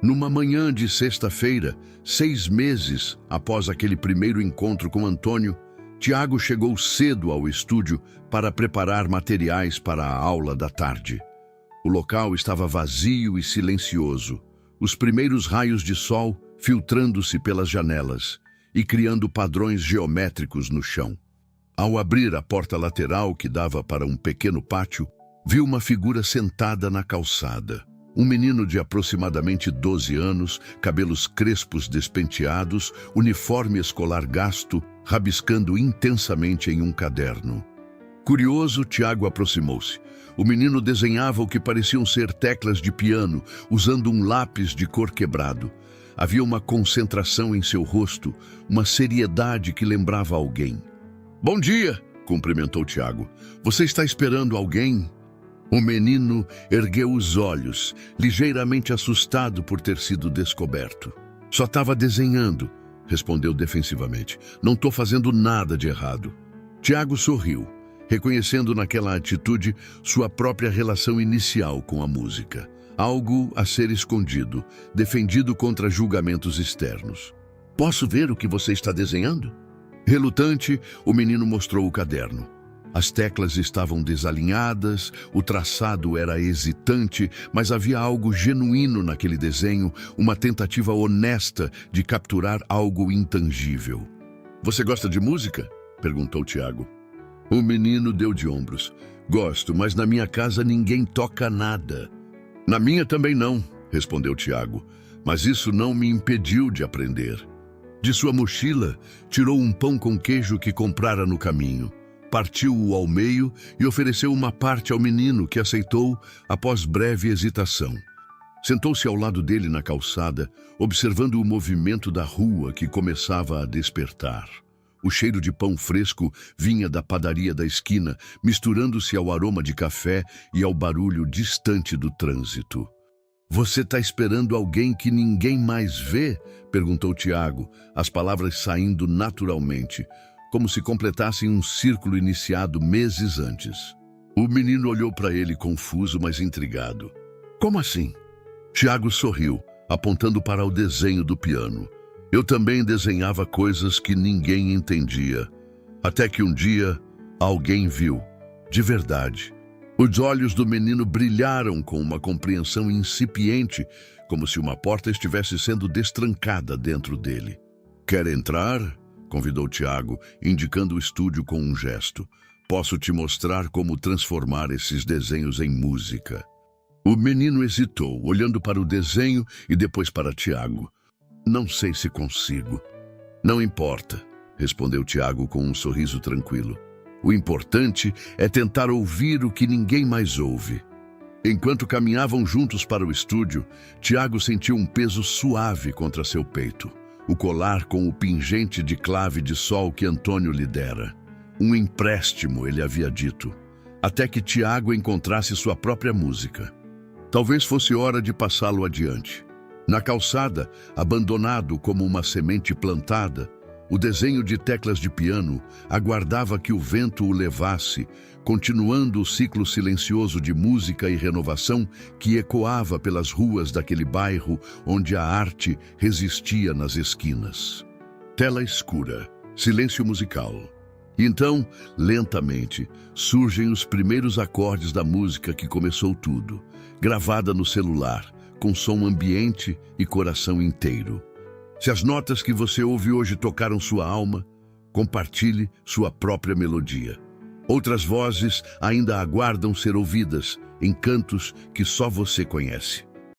Numa manhã de sexta-feira, 6 meses após aquele primeiro encontro com Antônio, Tiago chegou cedo ao estúdio para preparar materiais para a aula da tarde. O local estava vazio e silencioso, os primeiros raios de sol filtrando-se pelas janelas e criando padrões geométricos no chão. Ao abrir a porta lateral que dava para um pequeno pátio, viu uma figura sentada na calçada. Um menino de aproximadamente 12 anos, cabelos crespos despenteados, uniforme escolar gasto, rabiscando intensamente em um caderno. Curioso, Tiago aproximou-se. O menino desenhava o que pareciam ser teclas de piano, usando um lápis de cor quebrado. Havia uma concentração em seu rosto, uma seriedade que lembrava alguém. "Bom dia", cumprimentou Tiago. "Você está esperando alguém?" O menino ergueu os olhos, ligeiramente assustado por ter sido descoberto. "Só estava desenhando", respondeu defensivamente. "Não estou fazendo nada de errado." Tiago sorriu, reconhecendo naquela atitude sua própria relação inicial com a música. Algo a ser escondido, defendido contra julgamentos externos. "Posso ver o que você está desenhando?" Relutante, o menino mostrou o caderno. As teclas estavam desalinhadas, o traçado era hesitante, mas havia algo genuíno naquele desenho, uma tentativa honesta de capturar algo intangível. "Você gosta de música?" perguntou Tiago. O menino deu de ombros. "Gosto, mas na minha casa ninguém toca nada." "Na minha também não", respondeu Tiago, "mas isso não me impediu de aprender." De sua mochila, tirou um pão com queijo que comprara no caminho. Partiu-o ao meio e ofereceu uma parte ao menino, que aceitou após breve hesitação. Sentou-se ao lado dele na calçada, observando o movimento da rua que começava a despertar. O cheiro de pão fresco vinha da padaria da esquina, misturando-se ao aroma de café e ao barulho distante do trânsito. "Você está esperando alguém que ninguém mais vê?" perguntou Tiago, as palavras saindo naturalmente, como se completassem um círculo iniciado meses antes. O menino olhou para ele confuso, mas intrigado. "Como assim?" Tiago sorriu, apontando para o desenho do piano. "Eu também desenhava coisas que ninguém entendia, até que um dia alguém viu, de verdade." Os olhos do menino brilharam com uma compreensão incipiente, como se uma porta estivesse sendo destrancada dentro dele. "Quer entrar?" convidou Tiago, indicando o estúdio com um gesto. Posso te mostrar como transformar esses desenhos em música. O menino hesitou, olhando para o desenho e depois para Tiago. Não sei se consigo. Não importa, respondeu Tiago com um sorriso tranquilo. O importante é tentar ouvir o que ninguém mais ouve. Enquanto caminhavam juntos para o estúdio, Tiago sentiu um peso suave contra seu peito. O colar com o pingente de clave de sol que Antônio lhe dera. Um empréstimo, ele havia dito, até que Tiago encontrasse sua própria música. Talvez fosse hora de passá-lo adiante. Na calçada, abandonado como uma semente plantada, o desenho de teclas de piano aguardava que o vento o levasse, continuando o ciclo silencioso de música e renovação que ecoava pelas ruas daquele bairro onde a arte resistia nas esquinas. Tela escura, silêncio musical. E então, lentamente, surgem os primeiros acordes da música que começou tudo, gravada no celular, com som ambiente e coração inteiro. Se as notas que você ouve hoje tocaram sua alma, compartilhe sua própria melodia. Outras vozes ainda aguardam ser ouvidas em cantos que só você conhece.